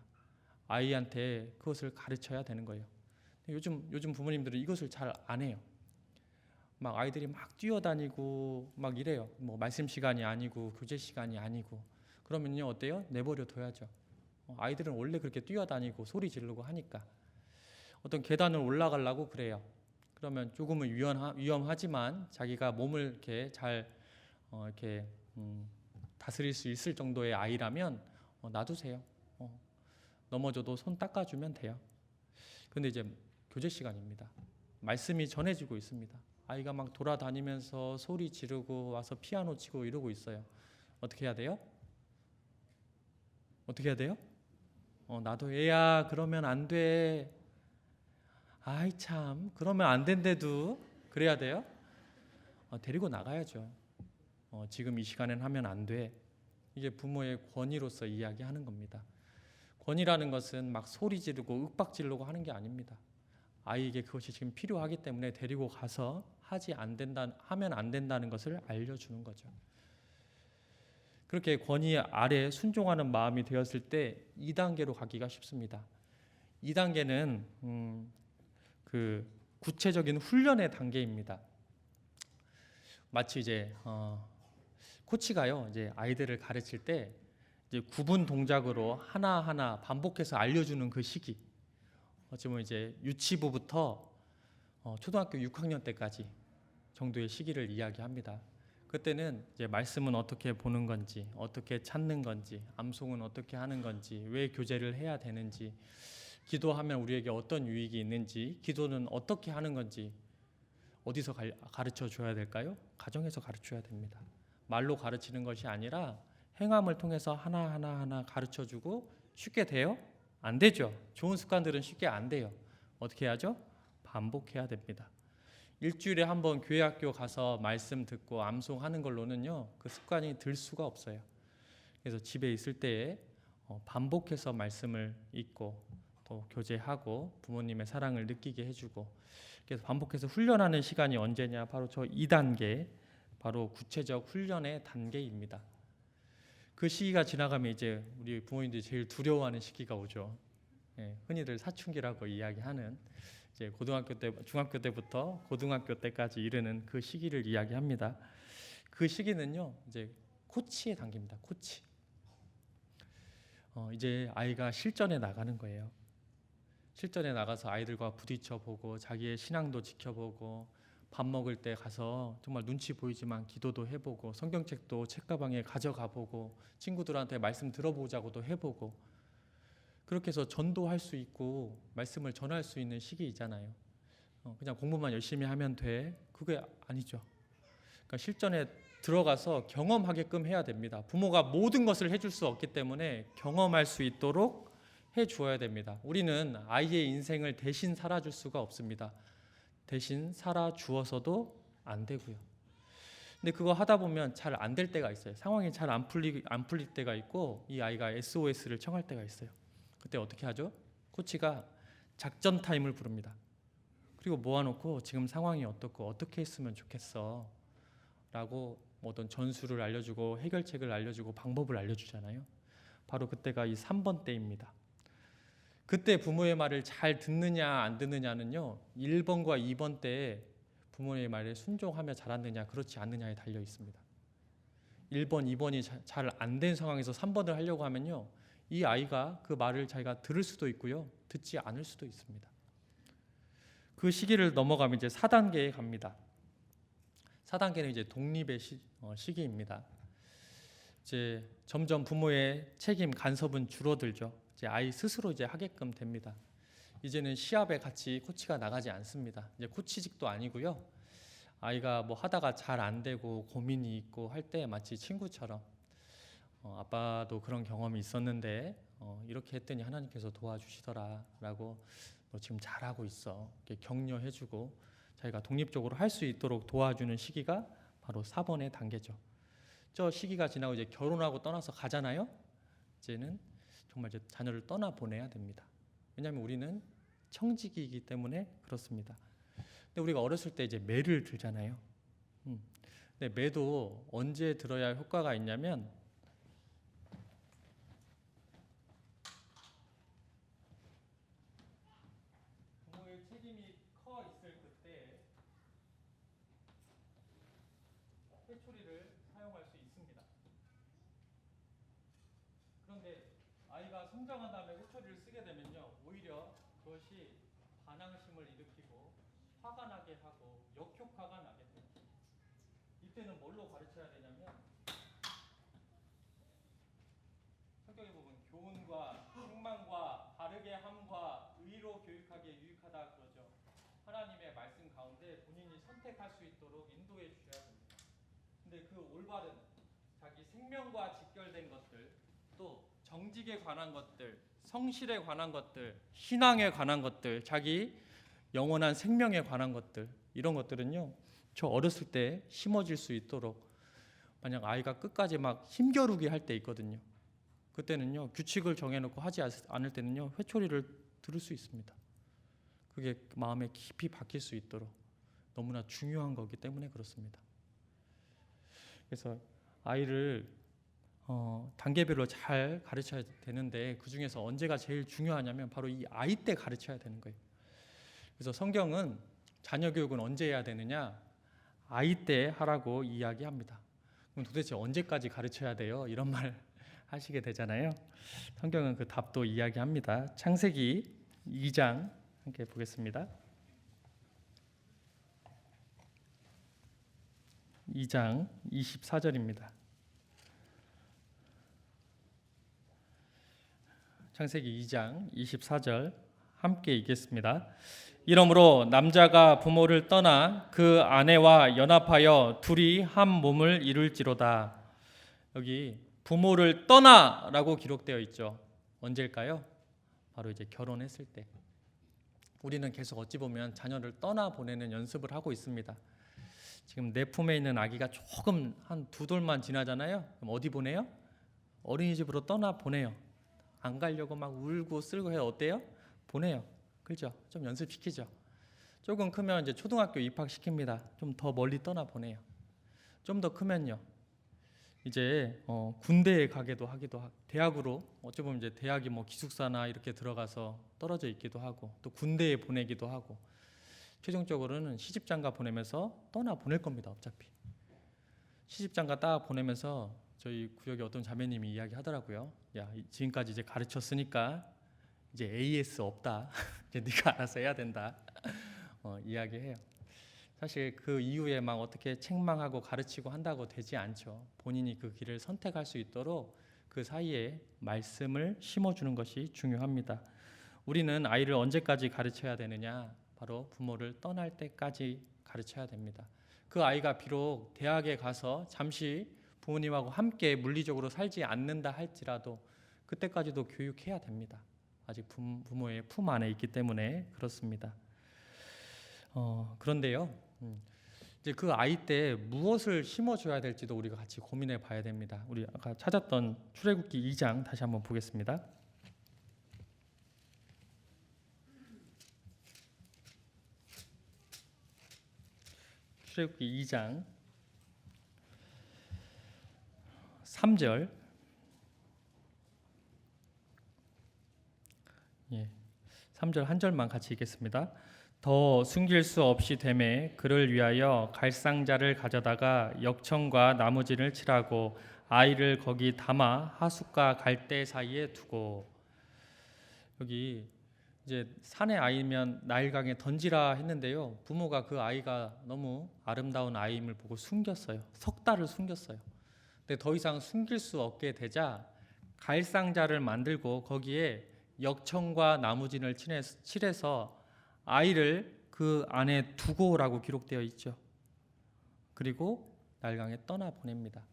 아이한테 그것을 가르쳐야 되는 거예요. 요즘 부모님들은 이것을 잘 안 해요. 막 아이들이 막 뛰어다니고 막 이래요. 뭐 말씀 시간이 아니고 교제 시간이 아니고 그러면요 어때요? 내버려 둬야죠. 아이들은 원래 그렇게 뛰어다니고 소리 지르고 하니까 어떤 계단을 올라가려고 그래요. 그러면 조금은 위험하지만 자기가 몸을 이렇게 잘 이렇게 다스릴 수 있을 정도의 아이라면 놔두세요. 넘어져도 손 닦아주면 돼요. 그런데 이제 교제 시간입니다. 말씀이 전해지고 있습니다. 아이가 막 돌아다니면서 소리 지르고 와서 피아노 치고 이러고 있어요. 어떻게 해야 돼요? 어떻게 해야 돼요? 나도 애야 그러면 안 돼. 아이 참 그러면 안 된대도 그래야 돼요? 데리고 나가야죠. 지금 이 시간엔 하면 안 돼. 이게 부모의 권위로서 이야기하는 겁니다. 권위라는 것은 막 소리 지르고 윽박 지르고 하는 게 아닙니다. 아이에게 그것이 지금 필요하기 때문에 데리고 가서 하면 안 된다는 것을 알려주는 거죠. 그렇게 권위 아래 순종하는 마음이 되었을 때 2단계로 가기가 쉽습니다. 2단계는 그 구체적인 훈련의 단계입니다. 마치 이제 코치가요 이제 아이들을 가르칠 때 이제 구분 동작으로 하나하나 반복해서 알려주는 그 시기. 어쩌면 이제 유치부부터 초등학교 6학년 때까지 정도의 시기를 이야기합니다. 그때는 이제 말씀은 어떻게 보는 건지, 어떻게 찾는 건지, 암송은 어떻게 하는 건지, 왜 교제를 해야 되는지, 기도하면 우리에게 어떤 유익이 있는지, 기도는 어떻게 하는 건지 어디서 가르쳐 줘야 될까요? 가정에서 가르쳐야 됩니다. 말로 가르치는 것이 아니라 행함을 통해서 하나하나 가르쳐 주고 쉽게 돼요? 안 되죠. 좋은 습관들은 쉽게 안 돼요. 어떻게 해야죠? 반복해야 됩니다. 일주일에 한 번 교회 학교 가서 말씀 듣고 암송하는 걸로는요 그 습관이 들 수가 없어요. 그래서 집에 있을 때에 반복해서 말씀을 읽고 또 교제하고 부모님의 사랑을 느끼게 해주고 그래서 반복해서 훈련하는 시간이 언제냐? 바로 저 2단계 바로 구체적 훈련의 단계입니다. 그 시기가 지나가면 이제 우리 부모님들이 제일 두려워하는 시기가 오죠. 흔히들 사춘기라고 이야기하는 이제 고등학교 때, 중학교 때부터 고등학교 때까지 이르는 그 시기를 이야기합니다. 그 시기는요, 이제 코치의 단계입니다. 코치. 이제 아이가 실전에 나가는 거예요. 실전에 나가서 아이들과 부딪혀 보고 자기의 신앙도 지켜보고 밥 먹을 때 가서 정말 눈치 보이지만 기도도 해보고 성경책도 책가방에 가져가 보고 친구들한테 말씀 들어보자고도 해보고 그렇게 해서 전도할 수 있고 말씀을 전할 수 있는 시기이잖아요. 그냥 공부만 열심히 하면 돼. 그게 아니죠. 그러니까 실전에 들어가서 경험하게끔 해야 됩니다. 부모가 모든 것을 해줄 수 없기 때문에 경험할 수 있도록 해주어야 됩니다. 우리는 아이의 인생을 대신 살아줄 수가 없습니다. 대신 살아주어서도 안 되고요. 근데 그거 하다 보면 잘 안 될 때가 있어요. 상황이 잘 안 풀릴 때가 있고 이 아이가 SOS를 청할 때가 있어요. 그때 어떻게 하죠? 코치가 작전 타임을 부릅니다. 그리고 모아놓고 지금 상황이 어떻고 어떻게 했으면 좋겠어 라고 어떤 전술을 알려주고 해결책을 알려주고 방법을 알려주잖아요. 바로 그때가 이 3번 때입니다. 그때 부모의 말을 잘 듣느냐 안 듣느냐는요 1번과 2번 때에 부모의 말에 순종하며 잘하느냐 그렇지 않느냐에 달려 있습니다. 1번, 2번이 잘 안 된 상황에서 3번을 하려고 하면요 이 아이가 그 말을 자기가 들을 수도 있고요 듣지 않을 수도 있습니다. 그 시기를 넘어가면 이제 4단계에 갑니다. 4단계는 이제 독립의 시기입니다. 이제 점점 부모의 책임 간섭은 줄어들죠. 이제 아이 스스로 이제 하게끔 됩니다. 이제는 시합에 같이 코치가 나가지 않습니다. 이제 코치직도 아니고요. 아이가 뭐 하다가 잘 안 되고 고민이 있고 할 때 마치 친구처럼 아빠도 그런 경험이 있었는데 이렇게 했더니 하나님께서 도와주시더라라고 너 지금 잘하고 있어 이렇게 격려해주고 자기가 독립적으로 할 수 있도록 도와주는 시기가 바로 4번의 단계죠. 저 시기가 지나고 이제 결혼하고 떠나서 가잖아요. 이제는 정말 이제 자녀를 떠나 보내야 됩니다. 왜냐하면 우리는 청직이기 때문에 그렇습니다. 근데 우리가 어렸을 때 이제 매를 들잖아요. 근데 근데 매도 언제 들어야 효과가 있냐면 부모의 책임이 커 있을 그때 회초리를 사용할 수 있습니다. 그런데 아이가 성장한 다음에 회초리를 쓰게 되면요, 오히려 그것이 반항심을 일으키고 화가 나게 하고 역효과가 나게 됩니다. 이때는 뭘로 가르쳐야 되냐면 성경에 보면 교훈과 책망과 바르게 함과 의로 교육하기에 유익하다 그러죠. 하나님의 말씀 가운데 본인이 선택할 수 있도록 인도해 주셔야 됩니다. 근데 그 올바른 자기 생명과 직결된 것들, 또 정직에 관한 것들, 성실에 관한 것들, 신앙에 관한 것들, 자기 영원한 생명에 관한 것들, 이런 것들은요, 저 어렸을 때 심어질 수 있도록, 만약 아이가 끝까지 막 힘겨루기 할 때 있거든요. 그때는요, 규칙을 정해놓고 하지 않을 때는요, 회초리를 들을 수 있습니다. 그게 마음에 깊이 박힐 수 있도록 너무나 중요한 거기 때문에 그렇습니다. 그래서 아이를 단계별로 잘 가르쳐야 되는데, 그 중에서 언제가 제일 중요하냐면 바로 이 아이 때 가르쳐야 되는 거예요. 그래서 성경은 자녀 교육은 언제 해야 되느냐? 아이 때 하라고 이야기합니다. 그럼 도대체 언제까지 가르쳐야 돼요? 이런 말 하시게 되잖아요. 성경은 그 답도 이야기합니다. 창세기 2장 함께 보겠습니다. 2장 24절입니다. 창세기 2장 24절 함께 읽겠습니다. 이러므로 남자가 부모를 떠나 그 아내와 연합하여 둘이 한 몸을 이룰지로다. 여기 부모를 떠나라고 기록되어 있죠. 언제일까요? 바로 이제 결혼했을 때. 우리는 계속 어찌 보면 자녀를 떠나 보내는 연습을 하고 있습니다. 지금 내 품에 있는 아기가 조금 한 2돌만 지나잖아요. 그럼 어디 보내요? 어린이집으로 떠나 보내요. 안 가려고 막 울고 쓸고 해요. 어때요? 보내요. 그렇죠? 좀 연습시키죠. 조금 크면 이제 초등학교 입학시킵니다. 좀 더 멀리 떠나 보내요. 좀 더 크면요, 이제 군대에 가기도 하기도 대학으로, 어찌 보면 이제 대학이 뭐 기숙사나 이렇게 들어가서 떨어져 있기도 하고, 또 군대에 보내기도 하고, 최종적으로는 시집장가 보내면서 떠나 보낼 겁니다. 어차피 시집장가 딱 보내면서 저희 구역에 어떤 자매님이 이야기하더라고요. 야, 지금까지 이제 가르쳤으니까 이제 AS 없다. 이제 네가 알아서 해야 된다. 이야기해요. 사실 그 이후에 막 어떻게 책망하고 가르치고 한다고 되지 않죠. 본인이 그 길을 선택할 수 있도록 그 사이에 말씀을 심어주는 것이 중요합니다. 우리는 아이를 언제까지 가르쳐야 되느냐? 바로 부모를 떠날 때까지 가르쳐야 됩니다. 그 아이가 비록 대학에 가서 잠시 부모님하고 함께 물리적으로 살지 않는다 할지라도 그때까지도 교육해야 됩니다. 아직 부모의 품 안에 있기 때문에 그렇습니다. 그런데요, 이제 그 아이 때 무엇을 심어줘야 될지도 우리가 같이 고민해 봐야 됩니다. 우리 아까 찾았던 출애굽기 2장 다시 한번 보겠습니다. 출애굽기 2장 3절, 3절 한 절만 같이 읽겠습니다. 더 숨길 수 없이 되매 그를 위하여 갈상자를 가져다가 역청과 나무진을 칠하고 아이를 거기 담아 하숫과 갈대 사이에 두고. 여기 이제 산의 아이면 나일강에 던지라 했는데요, 부모가 그 아이가 너무 아름다운 아이임을 보고 숨겼어요. 석 달을 숨겼어요. 근데 더 이상 숨길 수 없게 되자 갈상자를 만들고 거기에 역청과 나무진을 칠해서 아이를 그 안에 두고라고 기록되어 있죠. 그리고 나일강에 떠나 보냅니다.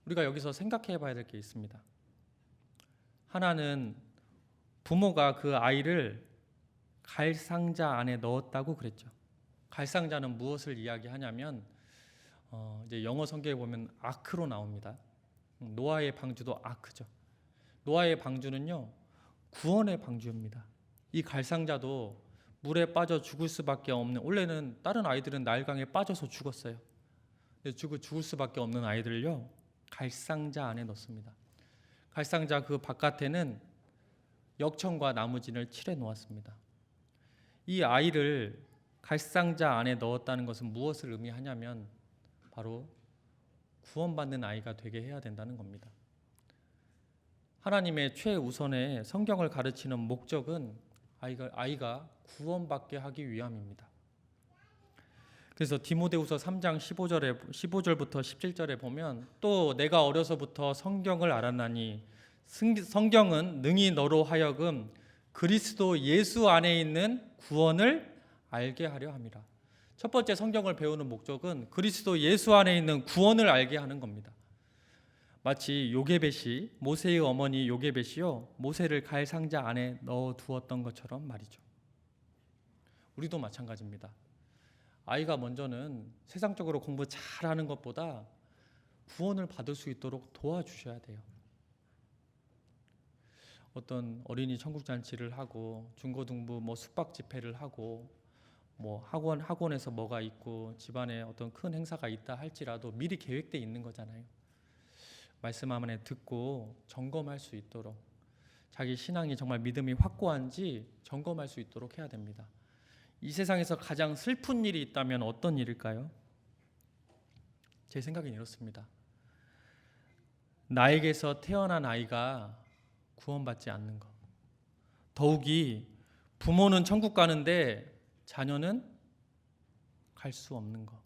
우리가 여기서 생각해 봐야 될 게 있습니다. 하나는 부모가 그 아이를 갈상자 안에 넣었다고 그랬죠. 갈상자는 무엇을 이야기하냐면 이제 영어 성경에 보면 아크로 나옵니다. 노아의 방주도 아크죠. 노아의 방주는요, 구원의 방주입니다. 이 갈상자도 물에 빠져 죽을 수밖에 없는, 원래는 다른 아이들은 나일강에 빠져서 죽었어요. 근데 죽을 수밖에 없는 아이들을요, 갈상자 안에 넣습니다. 갈상자 그 바깥에는 역청과 나무진을 칠해 놓았습니다. 이 아이를 갈상자 안에 넣었다는 것은 무엇을 의미하냐면 바로 구원받는 아이가 되게 해야 된다는 겁니다. 하나님의 최우선의 성경을 가르치는 목적은 아이가 구원받게 하기 위함입니다. 그래서 디모데후서 3장 15절부터 17절에 보면 또 내가 어려서부터 성경을 알았나니 성경은 능히 너로 하여금 그리스도 예수 안에 있는 구원을 알게 하려 함이라. 첫 번째 성경을 배우는 목적은 그리스도 예수 안에 있는 구원을 알게 하는 겁니다. 마치 요게벳이 모세의 어머니 요게벳이요 모세를 갈상자 안에 넣어 두었던 것처럼 말이죠. 우리도 마찬가지입니다. 아이가 먼저는 세상적으로 공부 잘하는 것보다 구원을 받을 수 있도록 도와주셔야 돼요. 어떤 어린이 천국잔치를 하고 중고등부 숙박 집회를 하고 학원에서 뭐가 있고 집안에 어떤 큰 행사가 있다 할지라도 미리 계획돼 있는 거잖아요. 말씀 안에 듣고 점검할 수 있도록 자기 신앙이 정말 믿음이 확고한지 점검할 수 있도록 해야 됩니다. 이 세상에서 가장 슬픈 일이 있다면 어떤 일일까요? 제 생각엔 이렇습니다. 나에게서 태어난 아이가 구원받지 않는 것. 더욱이 부모는 천국 가는데 자녀는 갈 수 없는 것.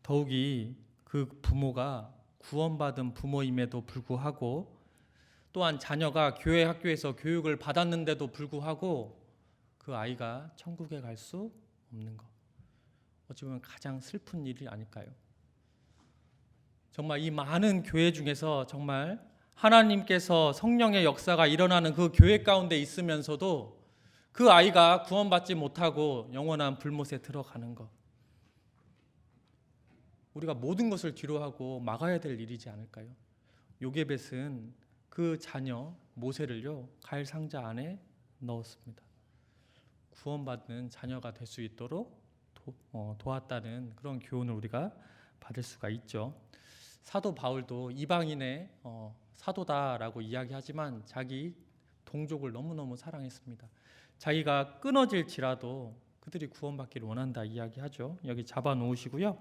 더욱이 그 부모가 구원받은 부모임에도 불구하고 또한 자녀가 교회 학교에서 교육을 받았는데도 불구하고 그 아이가 천국에 갈 수 없는 것. 어찌 보면 가장 슬픈 일이 아닐까요? 정말 이 많은 교회 중에서 정말 하나님께서 성령의 역사가 일어나는 그 교회 가운데 있으면서도 그 아이가 구원받지 못하고 영원한 불못에 들어가는 것. 우리가 모든 것을 뒤로하고 막아야 될 일이지 않을까요? 요게벳은 그 자녀 모세를요 갈 상자 안에 넣었습니다. 구원받는 자녀가 될 수 있도록 도왔다는 그런 교훈을 우리가 받을 수가 있죠. 사도 바울도 이방인의 사도다라고 이야기하지만 자기 동족을 너무너무 사랑했습니다. 자기가 끊어질지라도 그들이 구원받기를 원한다 이야기하죠. 여기 잡아 놓으시고요.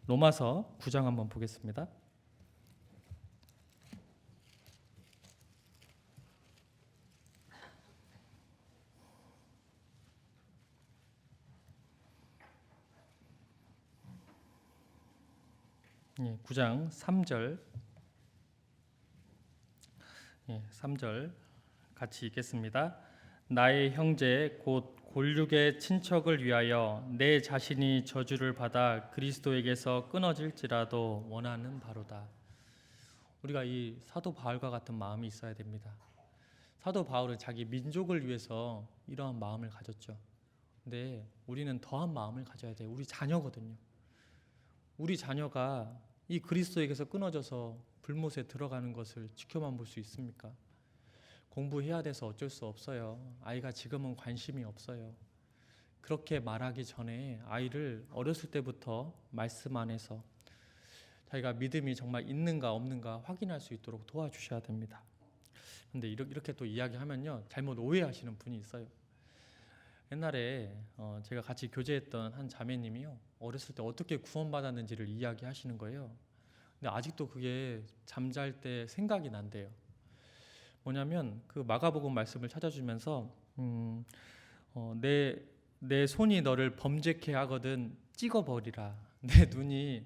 로마서 9장 한번 보겠습니다. 예, 9장 3절 3절 같이 읽겠습니다. 나의 형제 곧 골육의 친척을 위하여 내 자신이 저주를 받아 그리스도에게서 끊어질지라도 원하는 바로다. 우리가 이 사도 바울과 같은 마음이 있어야 됩니다. 사도 바울은 자기 민족을 위해서 이러한 마음을 가졌죠. 근데 우리는 더한 마음을 가져야 돼요. 우리 자녀거든요. 우리 자녀가 이 그리스도에게서 끊어져서 불못에 들어가는 것을 지켜만 볼 수 있습니까? 공부해야 돼서 어쩔 수 없어요. 아이가 지금은 관심이 없어요. 그렇게 말하기 전에 아이를 어렸을 때부터 말씀 안에서 자기가 믿음이 정말 있는가 없는가 확인할 수 있도록 도와주셔야 됩니다. 그런데 이렇게 또 이야기하면요 잘못 오해하시는 분이 있어요. 옛날에 제가 같이 교제했던 한 자매님이요 어렸을 때 어떻게 구원받았는지를 이야기하시는 거예요. 근데 아직도 그게 잠잘 때 생각이 난대요. 뭐냐면 그 마가복음 말씀을 찾아주면서 내 손이 너를 범죄케 하거든 찍어버리라. 내 눈이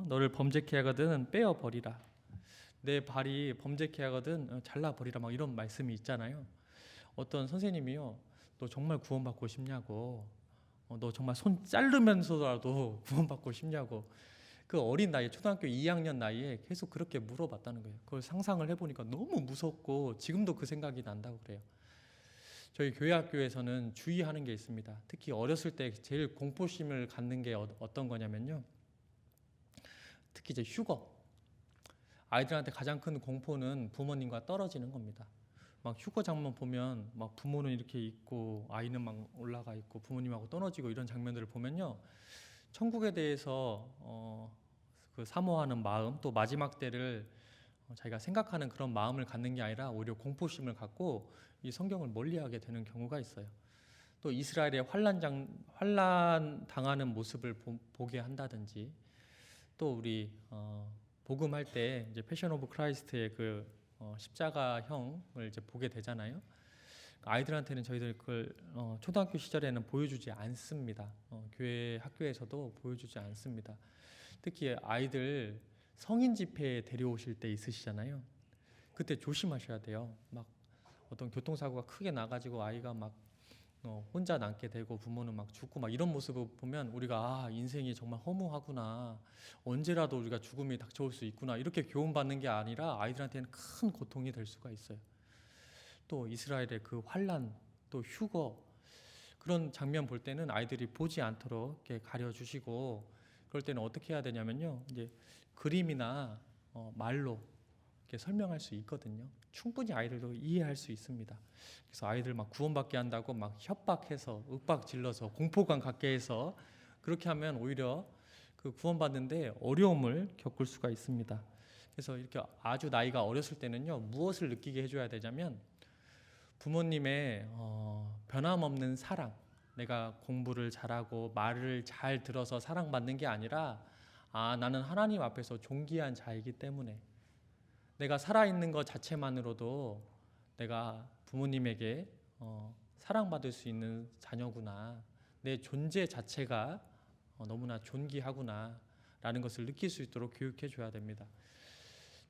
너를 범죄케 하거든 빼어버리라. 내 발이 범죄케 하거든 잘라버리라. 막 이런 말씀이 있잖아요. 어떤 선생님이요 너 정말 구원받고 싶냐고, 너 정말 손 자르면서라도 구원받고 싶냐고, 그 어린 나이에 초등학교 2학년 나이에 계속 그렇게 물어봤다는 거예요. 그걸 상상을 해보니까 너무 무섭고 지금도 그 생각이 난다고 그래요. 저희 교회 학교에서는 주의하는 게 있습니다. 특히 어렸을 때 제일 공포심을 갖는 게 어떤 거냐면요, 특히 이제 휴거. 아이들한테 가장 큰 공포는 부모님과 떨어지는 겁니다. 막 휴거 장면 보면 막 부모는 이렇게 있고 아이는 막 올라가 있고 부모님하고 떨어지고 이런 장면들을 보면요 천국에 대해서 그 사모하는 마음, 또 마지막 때를 자기가 생각하는 그런 마음을 갖는 게 아니라 오히려 공포심을 갖고 이 성경을 멀리하게 되는 경우가 있어요. 또 이스라엘의 환난 당하는 모습을 보게 한다든지, 또 우리 복음할 때 이제 패션 오브 크라이스트의 그 십자가형을 이제 보게 되잖아요. 아이들한테는 저희들 그걸 초등학교 시절에는 보여주지 않습니다. 교회 학교에서도 보여주지 않습니다. 특히 아이들 성인 집회에 데려오실 때 있으시잖아요. 그때 조심하셔야 돼요. 막 어떤 교통사고가 크게 나가지고 아이가 막 혼자 남게 되고 부모는 막 죽고 막 이런 모습을 보면 우리가 인생이 정말 허무하구나, 언제라도 우리가 죽음이 닥쳐올 수 있구나, 이렇게 교훈받는 게 아니라 아이들한테는 큰 고통이 될 수가 있어요. 또 이스라엘의 그 환난, 또 휴거, 그런 장면 볼 때는 아이들이 보지 않도록 이렇게 가려주시고, 그럴 때는 어떻게 해야 되냐면요, 이제 그림이나 말로 이렇게 설명할 수 있거든요. 충분히 아이들도 이해할 수 있습니다. 그래서 아이들 막 구원받게 한다고 막 협박해서 윽박 질러서 공포감 갖게 해서 그렇게 하면 오히려 그 구원받는데 어려움을 겪을 수가 있습니다. 그래서 이렇게 아주 나이가 어렸을 때는요, 무엇을 느끼게 해줘야 되냐면 부모님의 변함없는 사랑, 내가 공부를 잘하고 말을 잘 들어서 사랑받는 게 아니라 나는 하나님 앞에서 존귀한 자이기 때문에 내가 살아있는 것 자체만으로도 내가 부모님에게 사랑받을 수 있는 자녀구나, 내 존재 자체가 너무나 존귀하구나 라는 것을 느낄 수 있도록 교육해 줘야 됩니다.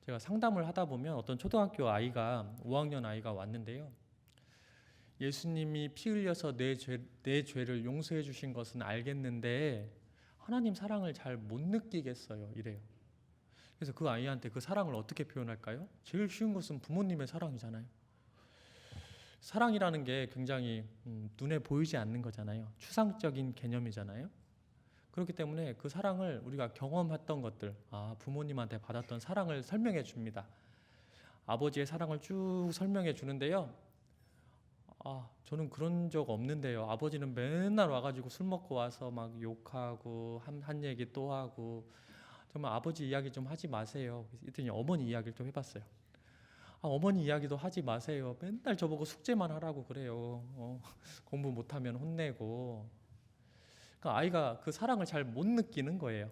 제가 상담을 하다 보면 어떤 초등학교 아이가 5학년 아이가 왔는데요, 예수님이 피 흘려서 내 죄를 용서해 주신 것은 알겠는데 하나님 사랑을 잘 못 느끼겠어요, 이래요. 그래서 그 아이한테 그 사랑을 어떻게 표현할까요? 제일 쉬운 것은 부모님의 사랑이잖아요. 사랑이라는 게 굉장히 눈에 보이지 않는 거잖아요. 추상적인 개념이잖아요. 그렇기 때문에 그 사랑을 우리가 경험했던 것들, 부모님한테 받았던 사랑을 설명해 줍니다. 아버지의 사랑을 쭉 설명해 주는데요, 저는 그런 적 없는데요, 아버지는 맨날 와가지고 술 먹고 와서 막 욕하고 한 얘기 또 하고, 정말 아버지 이야기 좀 하지 마세요. 그랬더니 어머니 이야기를 좀 해봤어요. 어머니 이야기도 하지 마세요. 맨날 저보고 숙제만 하라고 그래요. 공부 못하면 혼내고. 그러니까 아이가 그 사랑을 잘 못 느끼는 거예요.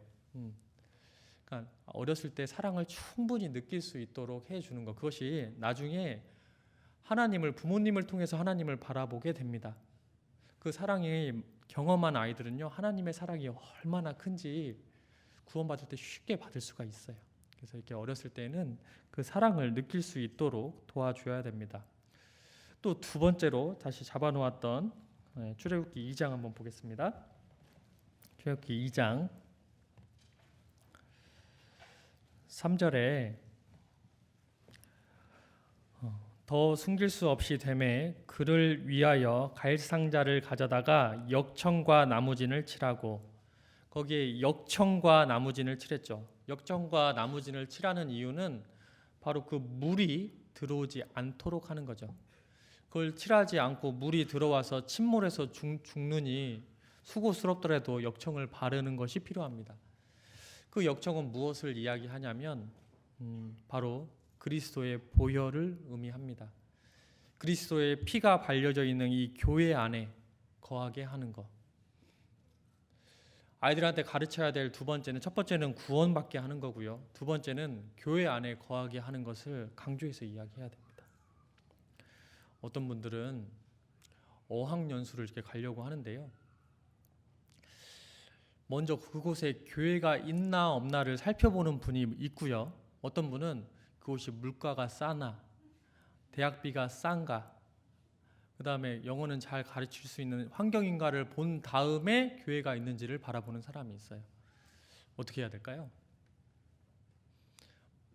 그러니까 어렸을 때 사랑을 충분히 느낄 수 있도록 해주는 것, 그것이 나중에 부모님을 통해서 하나님을 바라보게 됩니다. 그 사랑이 경험한 아이들은요, 하나님의 사랑이 얼마나 큰지 구원받을 때 쉽게 받을 수가 있어요. 그래서 이렇게 어렸을 때는 그 사랑을 느낄 수 있도록 도와줘야 됩니다. 또 두 번째로 다시 잡아놓았던 출애굽기 2장 한번 보겠습니다. 출애굽기 2장 3절에 더 숨길 수 없이 되매 그를 위하여 갈상자를 가져다가 역청과 나무진을 칠하고, 거기에 역청과 나무진을 칠했죠. 역청과 나무진을 칠하는 이유는 바로 그 물이 들어오지 않도록 하는 거죠. 그걸 칠하지 않고 물이 들어와서 침몰해서 죽느니 수고스럽더라도 역청을 바르는 것이 필요합니다. 그 역청은 무엇을 이야기하냐면 바로 그리스도의 보혈을 의미합니다. 그리스도의 피가 발려져 있는 이 교회 안에 거하게 하는 것. 아이들한테 가르쳐야 될 두 번째는, 첫 번째는 구원받게 하는 거고요, 두 번째는 교회 안에 거하게 하는 것을 강조해서 이야기해야 됩니다. 어떤 분들은 어학연수를 이렇게 가려고 하는데요, 먼저 그곳에 교회가 있나 없나를 살펴보는 분이 있고요, 어떤 분은 그곳이 물가가 싸나, 대학비가 싼가, 그 다음에 영어는 잘 가르칠 수 있는 환경인가를 본 다음에 교회가 있는지를 바라보는 사람이 있어요. 어떻게 해야 될까요?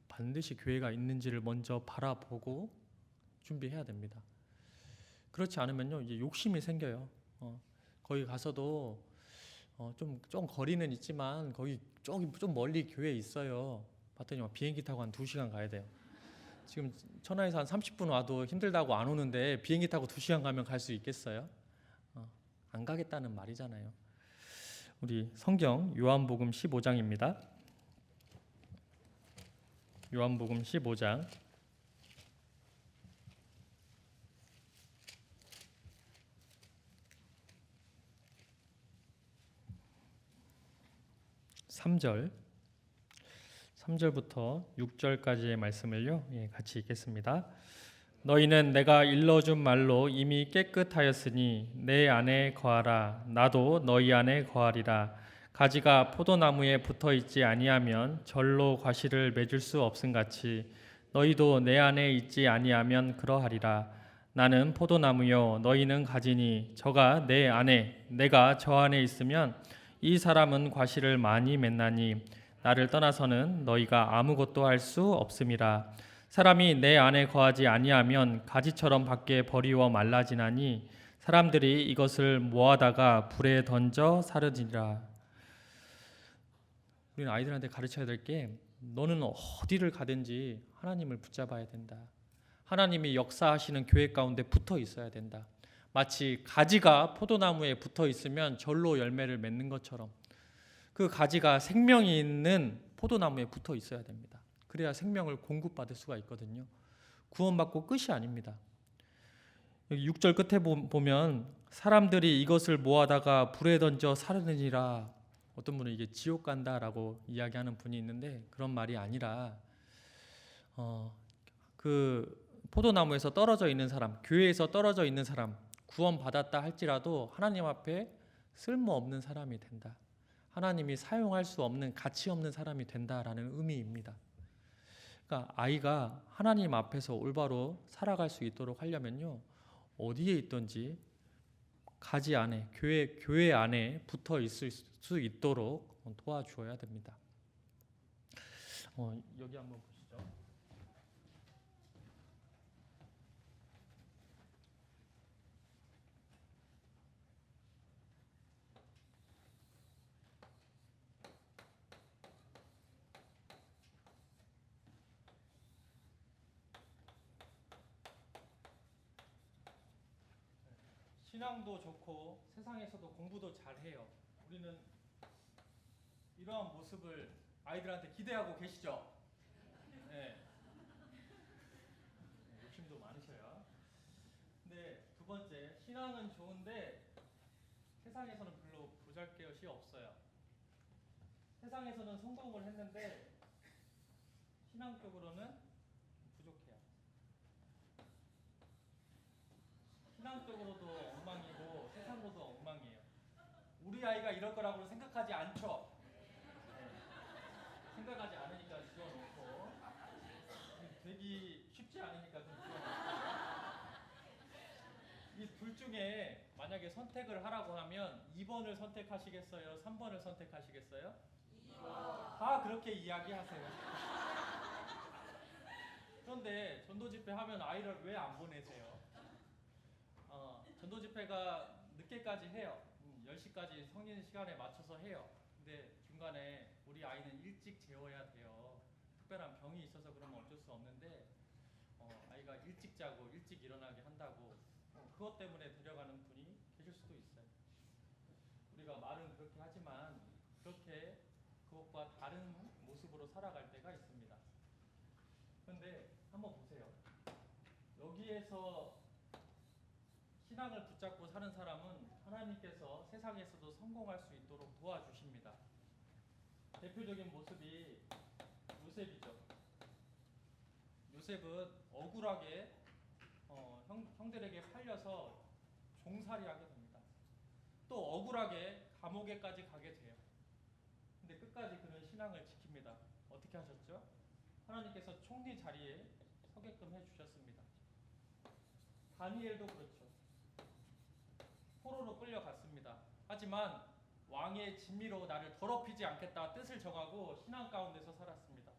반드시 교회가 있는지를 먼저 바라보고 준비해야 됩니다. 그렇지 않으면요, 이제 욕심이 생겨요. 거기 가서도 좀 거리는 있지만 거기 좀 멀리 교회 있어요. 봤더니 비행기 타고 한 2시간 가야 돼요. 지금 천안에서 한 30분 와도 힘들다고 안 오는데 비행기 타고 2시간 가면 갈 수 있겠어요? 안 가겠다는 말이잖아요. 우리 성경 요한복음 15장입니다. 요한복음 15장 3절부터 6절까지의 말씀을요, 같이 읽겠습니다. 너희는 내가 일러준 말로 이미 깨끗하였으니 내 안에 거하라. 나도 너희 안에 거하리라. 가지가 포도나무에 붙어 있지 아니하면 절로 과실을 맺을 수 없음같이 너희도 내 안에 있지 아니하면 그러하리라. 나는 포도나무요 너희는 가지니 저가 내 안에 내가 저 안에 있으면 이 사람은 과실을 많이 맺나니 나를 떠나서는 너희가 아무것도 할 수 없음이라. 사람이 내 안에 거하지 아니하면 가지처럼 밖에 버리워 말라지나니 사람들이 이것을 모아다가 불에 던져 사르니라. 우리는 아이들한테 가르쳐야 될 게 너는 어디를 가든지 하나님을 붙잡아야 된다. 하나님이 역사하시는 교회 가운데 붙어 있어야 된다. 마치 가지가 포도나무에 붙어 있으면 절로 열매를 맺는 것처럼 그 가지가 생명이 있는 포도나무에 붙어 있어야 됩니다. 그래야 생명을 공급받을 수가 있거든요. 구원받고 끝이 아닙니다. 여기 6절 끝에 보면 사람들이 이것을 모아다가 불에 던져 사르느니라. 어떤 분은 이게 지옥 간다라고 이야기하는 분이 있는데 그런 말이 아니라 그 포도나무에서 떨어져 있는 사람, 교회에서 떨어져 있는 사람, 구원받았다 할지라도 하나님 앞에 쓸모없는 사람이 된다. 하나님이 사용할 수 없는 가치 없는 사람이 된다라는 의미입니다. 그러니까 아이가 하나님 앞에서 올바로 살아갈 수 있도록 하려면요, 어디에 있든지 가지 안에 교회 안에 붙어 있을 수 있도록 도와주어야 됩니다. 여기 한번 보시죠. 신앙도 좋고 세상에서도 공부도 잘해요. 우리는 이러한 모습을 아이들한테 기대하고 계시죠? 네. 욕심도 많으셔요. 근데 두 번째, 신앙은 좋은데 세상에서는 별로 보잘것이 없어요. 세상에서는 성공을 했는데 신앙적으로는 부족해요. 신앙적으로도 엉망이고 세상으로도 엉망이에요. 우리 아이가 이럴 거라고는 생각하지 않죠. 네. 생각하지 않으니까 지어놓고 되기 쉽지 않으니까 좀 지어놓고 이 둘 중에 만약에 선택을 하라고 하면 2번을 선택하시겠어요? 3번을 선택하시겠어요? 2번. 다 그렇게 이야기하세요. 그런데 전도 집회 하면 아이를 왜 안 보내세요? 전도 집회가 늦게까지 해요. 10시까지 성인 시간에 맞춰서 해요. 근데 중간에 우리 아이는 일찍 재워야 돼요. 특별한 병이 있어서 그러면 어쩔 수 없는데 아이가 일찍 자고 일찍 일어나게 한다고 그것 때문에 데려가는 분이 계실 수도 있어요. 우리가 말은 그렇게 하지만 그렇게 그것과 다른 모습으로 살아갈 때가 있습니다. 그런데 한번 보세요. 여기에서 신앙을 붙잡고 사는 사람은 하나님께서 세상에서도 성공할 수 있도록 도와주십니다. 대표적인 모습이 요셉이죠. 요셉은 억울하게 형들에게 팔려서 종살이하게 됩니다. 또 억울하게 감옥에까지 가게 돼요. 근데 끝까지 그는 신앙을 지킵니다. 어떻게 하셨죠? 하나님께서 총리 자리에 서게끔 해주셨습니다. 다니엘도 그렇죠. 포로로 끌려갔습니다. 하지만 왕의 진미로 나를 더럽히지 않겠다 뜻을 정하고 신앙 가운데서 살았습니다.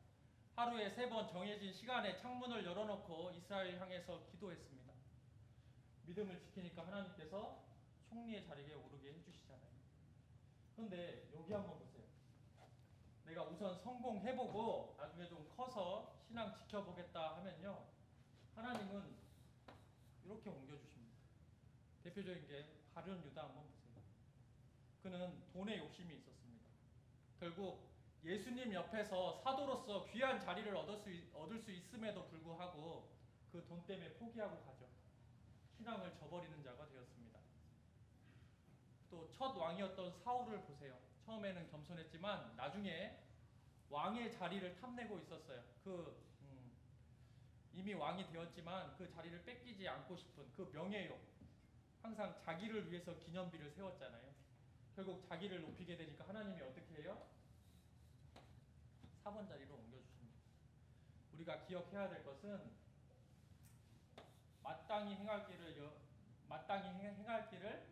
하루에 3번 정해진 시간에 창문을 열어놓고 이스라엘 향해서 기도했습니다. 믿음을 지키니까 하나님께서 총리의 자리에 오르게 해주시잖아요. 그런데 여기 한번 보세요. 내가 우선 성공해보고 나중에 좀 커서 신앙 지켜보겠다 하면요, 하나님은 이렇게 옮겨주십니다. 대표적인 게 가룟 유다 한번 보세요. 그는 돈에 욕심이 있었습니다. 결국 예수님 옆에서 사도로서 귀한 자리를 얻을 수 있음에도 불구하고 그 돈 때문에 포기하고 가죠. 신앙을 저버리는 자가 되었습니다. 또 첫 왕이었던 사울을 보세요. 처음에는 겸손했지만 나중에 왕의 자리를 탐내고 있었어요. 이미 왕이 되었지만 그 자리를 뺏기지 않고 싶은 그 명예욕, 항상 자기를 위해서 기념비를 세웠잖아요. 결국 자기를 높이게 되니까 하나님이 어떻게 해요? 4번 자리로 옮겨주십니다. 우리가 기억해야 될 것은 마땅히 행할 길을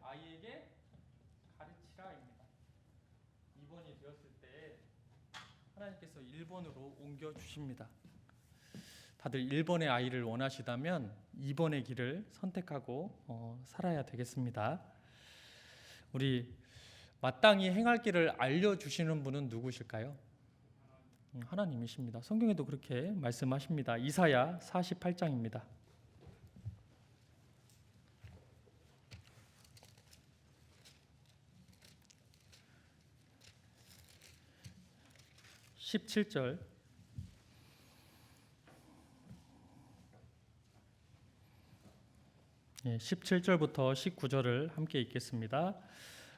아이에게 가르치라입니다. 2번이 되었을 때 하나님께서 1번으로 옮겨주십니다. 다들 1번의 아이를 원하시다면 2번의 길을 선택하고 살아야 되겠습니다. 우리 마땅히 행할 길을 알려주시는 분은 누구실까요? 하나님이십니다. 성경에도 그렇게 말씀하십니다. 이사야 48장입니다. 17절 17절부터 19절을 함께 읽겠습니다.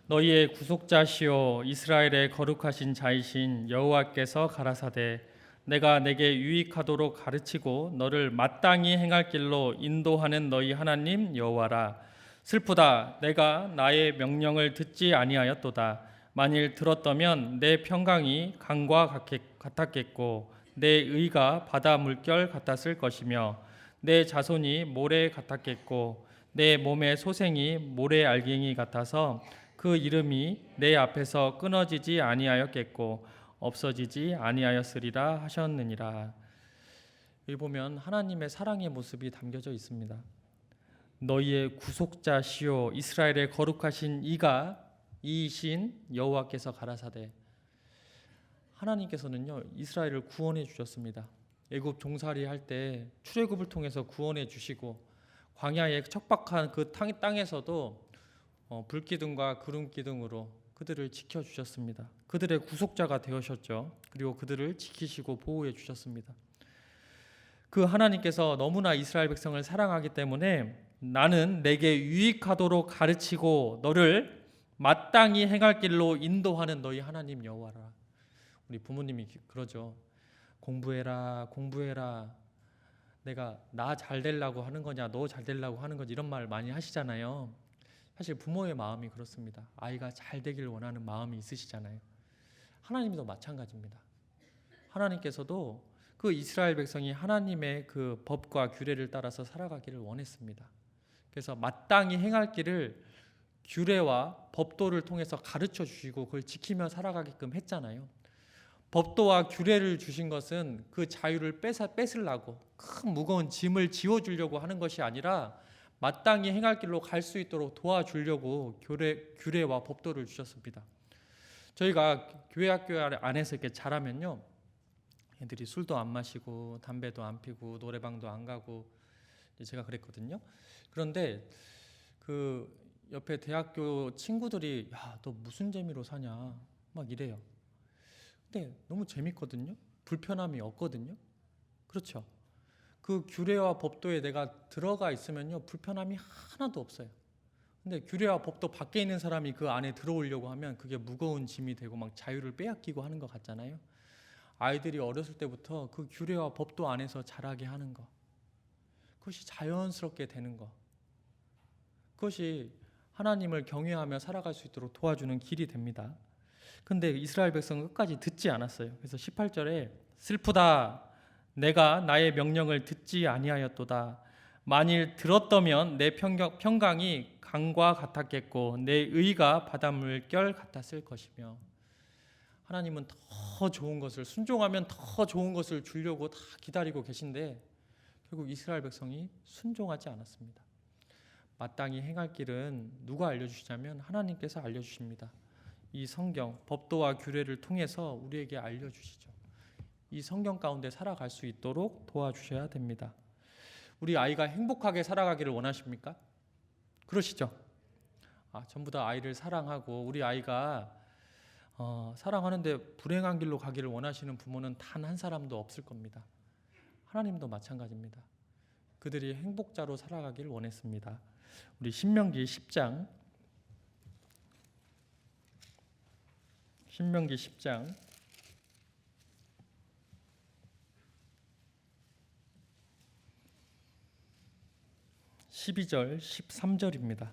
너희의 구속자시오 이스라엘의 거룩하신 자이신 여호와께서 가라사대 내가 내게 유익하도록 가르치고 너를 마땅히 행할 길로 인도하는 너희 하나님 여호와라. 슬프다 내가 나의 명령을 듣지 아니하였도다. 만일 들었다면 내 평강이 강과 같았겠고 내 의가 바다 물결 같았을 것이며 내 자손이 모래 같았겠고 내 몸의 소생이 모래 알갱이 같아서 그 이름이 내 앞에서 끊어지지 아니하였겠고 없어지지 아니하였으리라 하셨느니라. 여기 보면 하나님의 사랑의 모습이 담겨져 있습니다. 너희의 구속자시오 이스라엘의 거룩하신 이이신 여호와께서 가라사대. 하나님께서는요 이스라엘을 구원해 주셨습니다. 애굽 종살이 할 때 출애굽을 통해서 구원해 주시고 광야의 척박한 그 땅에서도 불기둥과 구름기둥으로 그들을 지켜주셨습니다. 그들의 구속자가 되셨죠. 그리고 그들을 지키시고 보호해 주셨습니다. 그 하나님께서 너무나 이스라엘 백성을 사랑하기 때문에 나는 내게 유익하도록 가르치고 너를 마땅히 행할 길로 인도하는 너희 하나님 여호와라. 우리 부모님이 그러죠. 공부해라 공부해라. 내가 나 잘 되려고 하는 거냐 너 잘 되려고 하는 거지 이런 말 많이 하시잖아요. 사실 부모의 마음이 그렇습니다. 아이가 잘 되길 원하는 마음이 있으시잖아요. 하나님도 마찬가지입니다. 하나님께서도 그 이스라엘 백성이 하나님의 그 법과 규례를 따라서 살아가기를 원했습니다. 그래서 마땅히 행할 길을 규례와 법도를 통해서 가르쳐 주시고 그걸 지키며 살아가게끔 했잖아요. 법도와 규례를 주신 것은 그 자유를 뺏으려고 큰 무거운 짐을 지워주려고 하는 것이 아니라 마땅히 행할 길로 갈 수 있도록 도와주려고 규례와 법도를 주셨습니다. 저희가 교회 학교 안에서 이렇게 자라면요, 애들이 술도 안 마시고 담배도 안 피고 노래방도 안 가고 제가 그랬거든요. 그런데 그 옆에 대학교 친구들이 야, 너 무슨 재미로 사냐 막 이래요. 근데 너무 재밌거든요. 불편함이 없거든요. 그렇죠. 그 규례와 법도에 내가 들어가 있으면요 불편함이 하나도 없어요. 근데 규례와 법도 밖에 있는 사람이 그 안에 들어오려고 하면 그게 무거운 짐이 되고 막 자유를 빼앗기고 하는 것 같잖아요. 아이들이 어렸을 때부터 그 규례와 법도 안에서 자라게 하는 것, 그것이 자연스럽게 되는 것, 그것이 하나님을 경외하며 살아갈 수 있도록 도와주는 길이 됩니다. 근데 이스라엘 백성은 끝까지 듣지 않았어요. 그래서 18절에 슬프다 내가 나의 명령을 듣지 아니하였도다. 만일 들었다면 내 평강이 강과 같았겠고 내 의가 바닷물결 같았을 것이며. 하나님은 더 좋은 것을 순종하면 더 좋은 것을 주려고 다 기다리고 계신데 결국 이스라엘 백성이 순종하지 않았습니다. 마땅히 행할 길은 누가 알려주시냐면 하나님께서 알려주십니다. 이 성경, 법도와 규례를 통해서 우리에게 알려주시죠. 이 성경 가운데 살아갈 수 있도록 도와주셔야 됩니다. 우리 아이가 행복하게 살아가기를 원하십니까? 그러시죠? 전부 다 아이를 사랑하고 우리 아이가 사랑하는데 불행한 길로 가기를 원하시는 부모는 단 한 사람도 없을 겁니다. 하나님도 마찬가지입니다. 그들이 행복자로 살아가길 원했습니다. 우리 신명기 10장 12절 13절입니다.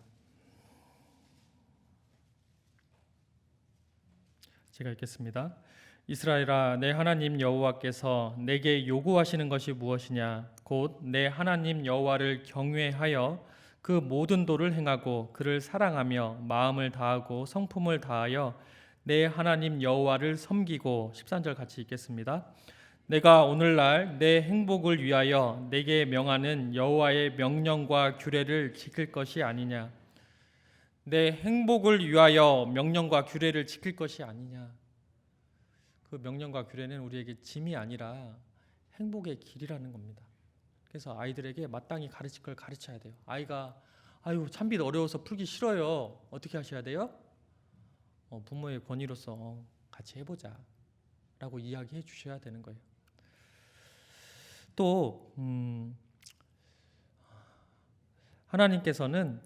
제가 읽겠습니다. 이스라엘아, 내 하나님 여호와께서 내게 요구하시는 것이 무엇이냐? 곧 내 하나님 여호와를 경외하여 그 모든 도를 행하고 그를 사랑하며 마음을 다하고 성품을 다하여 내 하나님 여호와를 섬기고 13절 같이 읽겠습니다. 내가 오늘날 내 행복을 위하여 내게 명하는 여호와의 명령과 규례를 지킬 것이 아니냐? 내 행복을 위하여 명령과 규례를 지킬 것이 아니냐? 그 명령과 규례는 우리에게 짐이 아니라 행복의 길이라는 겁니다. 그래서 아이들에게 마땅히 가르칠 걸 가르쳐야 돼요. 아이가 참빗 어려워서 풀기 싫어요. 어떻게 하셔야 돼요? 부모의 권위로서 같이 해보자 라고 이야기해 주셔야 되는 거예요. 또 하나님께서는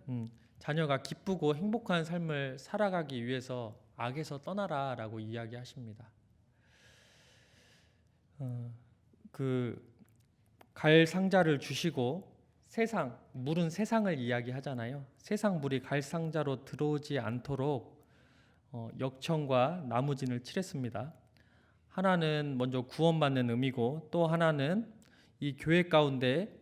자녀가 기쁘고 행복한 삶을 살아가기 위해서 악에서 떠나라 라고 이야기하십니다. 갈 상자를 주시고 물은 세상을 이야기하잖아요. 세상 물이 갈 상자로 들어오지 않도록 역청과 나무진을 칠했습니다. 하나는 먼저 구원받는 의미고 또 하나는 이 교회 가운데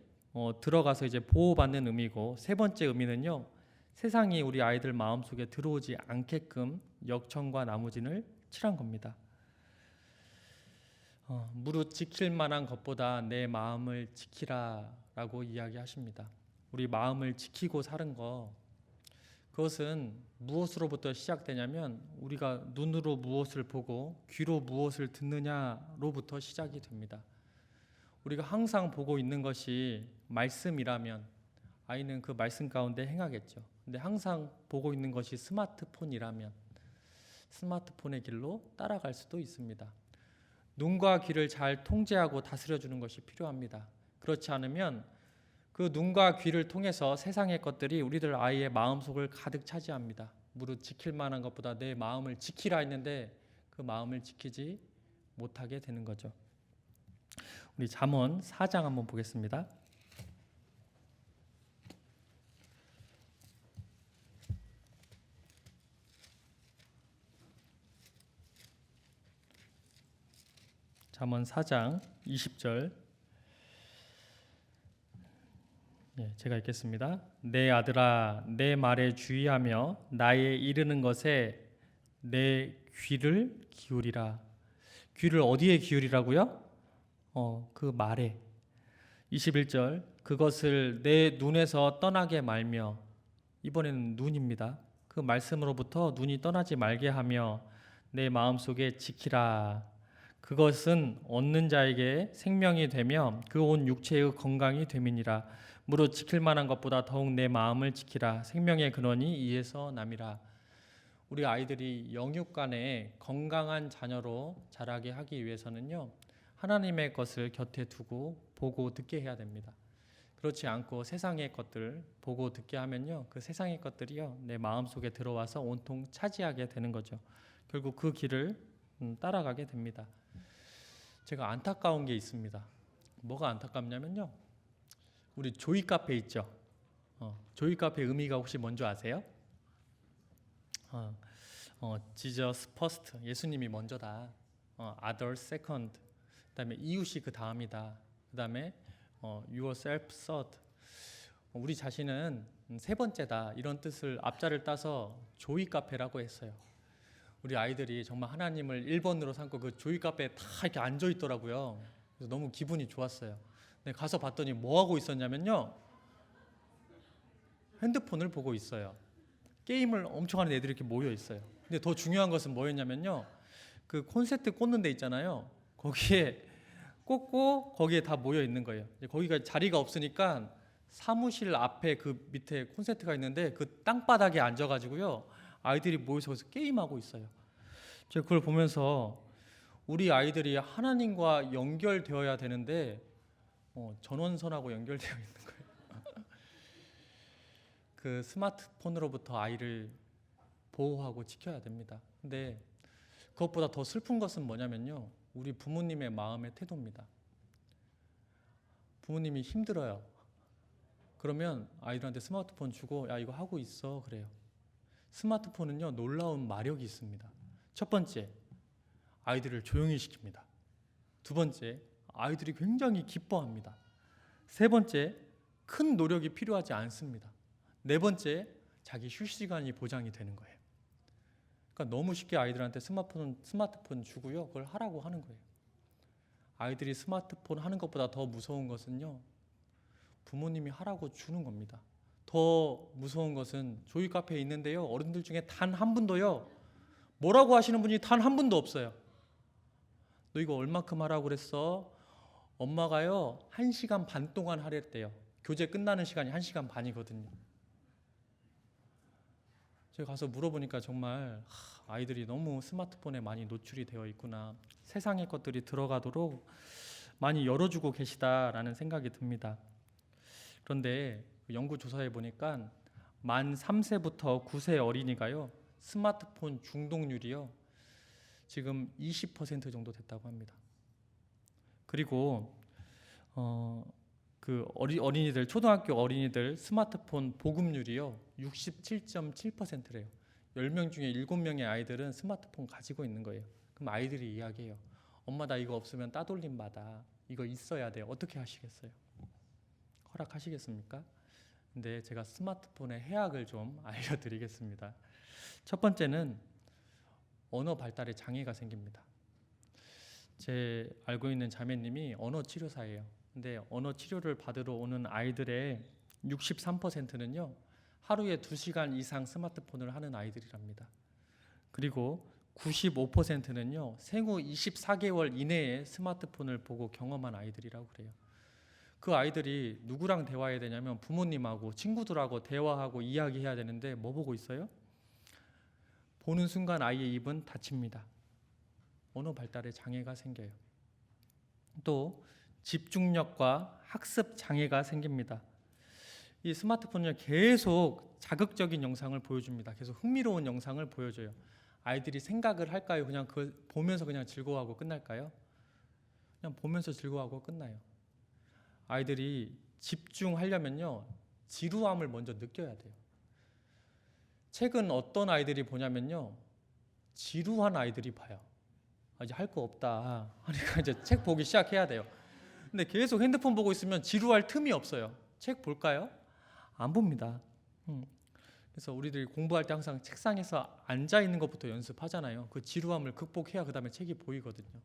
들어가서 이제 보호받는 의미고 세 번째 의미는요, 세상이 우리 아이들 마음속에 들어오지 않게끔 역청과 나무진을 칠한 겁니다. 무릇 지킬 만한 것보다 내 마음을 지키라라고 이야기하십니다. 우리 마음을 지키고 사는 거, 그것은 무엇으로부터 시작되냐면 우리가 눈으로 무엇을 보고 귀로 무엇을 듣느냐로부터 시작이 됩니다. 우리가 항상 보고 있는 것이 말씀이라면 아이는 그 말씀 가운데 행하겠죠. 근데 항상 보고 있는 것이 스마트폰이라면 스마트폰의 길로 따라갈 수도 있습니다. 눈과 귀를 잘 통제하고 다스려주는 것이 필요합니다. 그렇지 않으면 그 눈과 귀를 통해서 세상의 것들이 우리들 아이의 마음속을 가득 차지합니다. 무릇 지킬 만한 것보다 내 마음을 지키라 했는데 그 마음을 지키지 못하게 되는 거죠. 우리 잠언 4장 한번 보겠습니다. 잠언 4장 20절 제가 읽겠습니다. 내 아들아, 내 말에 주의하며 나의 이르는 것에 내 귀를 기울이라. 귀를 어디에 기울이라고요? 그 말에. 21절 그것을 내 눈에서 떠나게 말며, 이번에는 눈입니다. 그 말씀으로부터 눈이 떠나지 말게 하며 내 마음속에 지키라. 그것은 얻는 자에게 생명이 되며 그 온 육체의 건강이 됨이니라. 무릇 지킬 만한 것보다 더욱 내 마음을 지키라. 생명의 근원이 이에서 남이라. 우리 아이들이 영육간에 건강한 자녀로 자라게 하기 위해서는요, 하나님의 것을 곁에 두고 보고 듣게 해야 됩니다. 그렇지 않고 세상의 것들 보고 듣게 하면요, 그 세상의 것들이요 내 마음속에 들어와서 온통 차지하게 되는 거죠. 결국 그 길을 따라가게 됩니다. 제가 안타까운 게 있습니다. 뭐가 안타깝냐면요, 우리 조이 카페 있죠. 조이 카페 의미가 혹시 뭔지 아세요? Jesus first, 예수님이 먼저다. Others second, 그다음에 이웃이 그 다음이다. 그다음에 yourself third, 우리 자신은 세 번째다. 이런 뜻을 앞자를 따서 조이 카페라고 했어요. 우리 아이들이 정말 하나님을 1번으로 삼고 그 조이 카페에 다 이렇게 앉아 있더라고요. 그래서 너무 기분이 좋았어요. 근데 가서 봤더니 뭐 하고 있었냐면요, 핸드폰을 보고 있어요. 게임을 엄청 하는 애들이 이렇게 모여 있어요. 근데 더 중요한 것은 뭐였냐면요, 그 콘센트 꽂는 데 있잖아요. 거기에 꽂고 거기에 다 모여 있는 거예요. 거기가 자리가 없으니까 사무실 앞에 그 밑에 콘센트가 있는데 그 땅바닥에 앉아가지고요 아이들이 모여서 거기서 게임하고 있어요. 제가 그걸 보면서 우리 아이들이 하나님과 연결되어야 되는데 전원선하고 연결되어 있는 거예요. 그 스마트폰으로부터 아이를 보호하고 지켜야 됩니다. 근데 그것보다 더 슬픈 것은 뭐냐면요, 우리 부모님의 마음의 태도입니다. 부모님이 힘들어요. 그러면 아이들한테 스마트폰 주고 야 이거 하고 있어 그래요. 스마트폰은요 놀라운 마력이 있습니다. 첫 번째, 아이들을 조용히 시킵니다. 두 번째, 아이들이 굉장히 기뻐합니다. 세 번째, 큰 노력이 필요하지 않습니다. 네 번째, 자기 휴식 시간이 보장이 되는 거예요. 그러니까 너무 쉽게 아이들한테 스마트폰 주고요 그걸 하라고 하는 거예요. 아이들이 스마트폰 하는 것보다 더 무서운 것은요, 부모님이 하라고 주는 겁니다. 더 무서운 것은 조이 카페에 있는데요, 어른들 중에 단 한 분도요 뭐라고 하시는 분이 단 한 분도 없어요. 너 이거 얼마큼 하라고 그랬어? 엄마가요 1시간 반 동안 하랬대요. 교재 끝나는 시간이 1시간 반이거든요. 제가 가서 물어보니까 정말 아이들이 너무 스마트폰에 많이 노출이 되어 있구나, 세상의 것들이 들어가도록 많이 열어주고 계시다라는 생각이 듭니다. 그런데 연구조사에 보니까 만 3세부터 9세 어린이가요 스마트폰 중독률이요 지금 20% 정도 됐다고 합니다. 그리고 그 어린이들, 초등학교 어린이들 스마트폰 보급률이요 67.7%래요. 10명 중에 7명의 아이들은 스마트폰 가지고 있는 거예요. 그럼 아이들이 이야기해요. 엄마 나 이거 없으면 따돌림 받아. 이거 있어야 돼요. 어떻게 하시겠어요? 허락하시겠습니까? 근데 제가 스마트폰의 해악을 좀 알려드리겠습니다. 첫 번째는 언어 발달에 장애가 생깁니다. 제 알고 있는 자매님이 언어 치료사예요. 근데 언어 치료를 받으러 오는 아이들의 63%는요 하루에 2시간 이상 스마트폰을 하는 아이들이랍니다. 그리고 95%는요 생후 24개월 이내에 스마트폰을 보고 경험한 아이들이라고 그래요. 그 아이들이 누구랑 대화해야 되냐면 부모님하고 친구들하고 대화하고 이야기해야 되는데 뭐 보고 있어요? 보는 순간 아이의 입은 닫힙니다. 언어 발달에 장애가 생겨요. 또 집중력과 학습 장애가 생깁니다. 이 스마트폰은 계속 자극적인 영상을 보여줍니다. 계속 흥미로운 영상을 보여줘요. 아이들이 생각을 할까요? 그냥 그 보면서 그냥 즐거워하고 끝날까요? 그냥 보면서 즐거워하고 끝나요. 아이들이 집중하려면요 지루함을 먼저 느껴야 돼요. 책은 어떤 아이들이 보냐면요 지루한 아이들이 봐요. 이제 할 거 없다 하니까 이제 책 보기 시작해야 돼요. 근데 계속 핸드폰 보고 있으면 지루할 틈이 없어요. 책 볼까요? 안 봅니다. 그래서 우리들이 공부할 때 항상 책상에서 앉아 있는 것부터 연습하잖아요. 그 지루함을 극복해야 그 다음에 책이 보이거든요.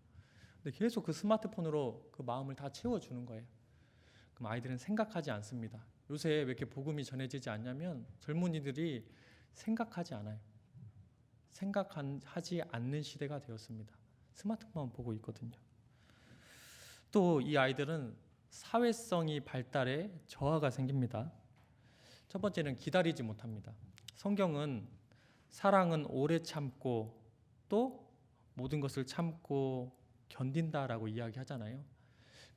근데 계속 그 스마트폰으로 그 마음을 다 채워주는 거예요. 그럼 아이들은 생각하지 않습니다. 요새 왜 이렇게 복음이 전해지지 않냐면 젊은이들이 생각하지 않아요. 생각하지 않는 시대가 되었습니다. 스마트폰만 보고 있거든요. 또 이 아이들은 사회성이 발달에 저하가 생깁니다. 첫 번째는 기다리지 못합니다. 성경은 사랑은 오래 참고 또 모든 것을 참고 견딘다라고 이야기하잖아요.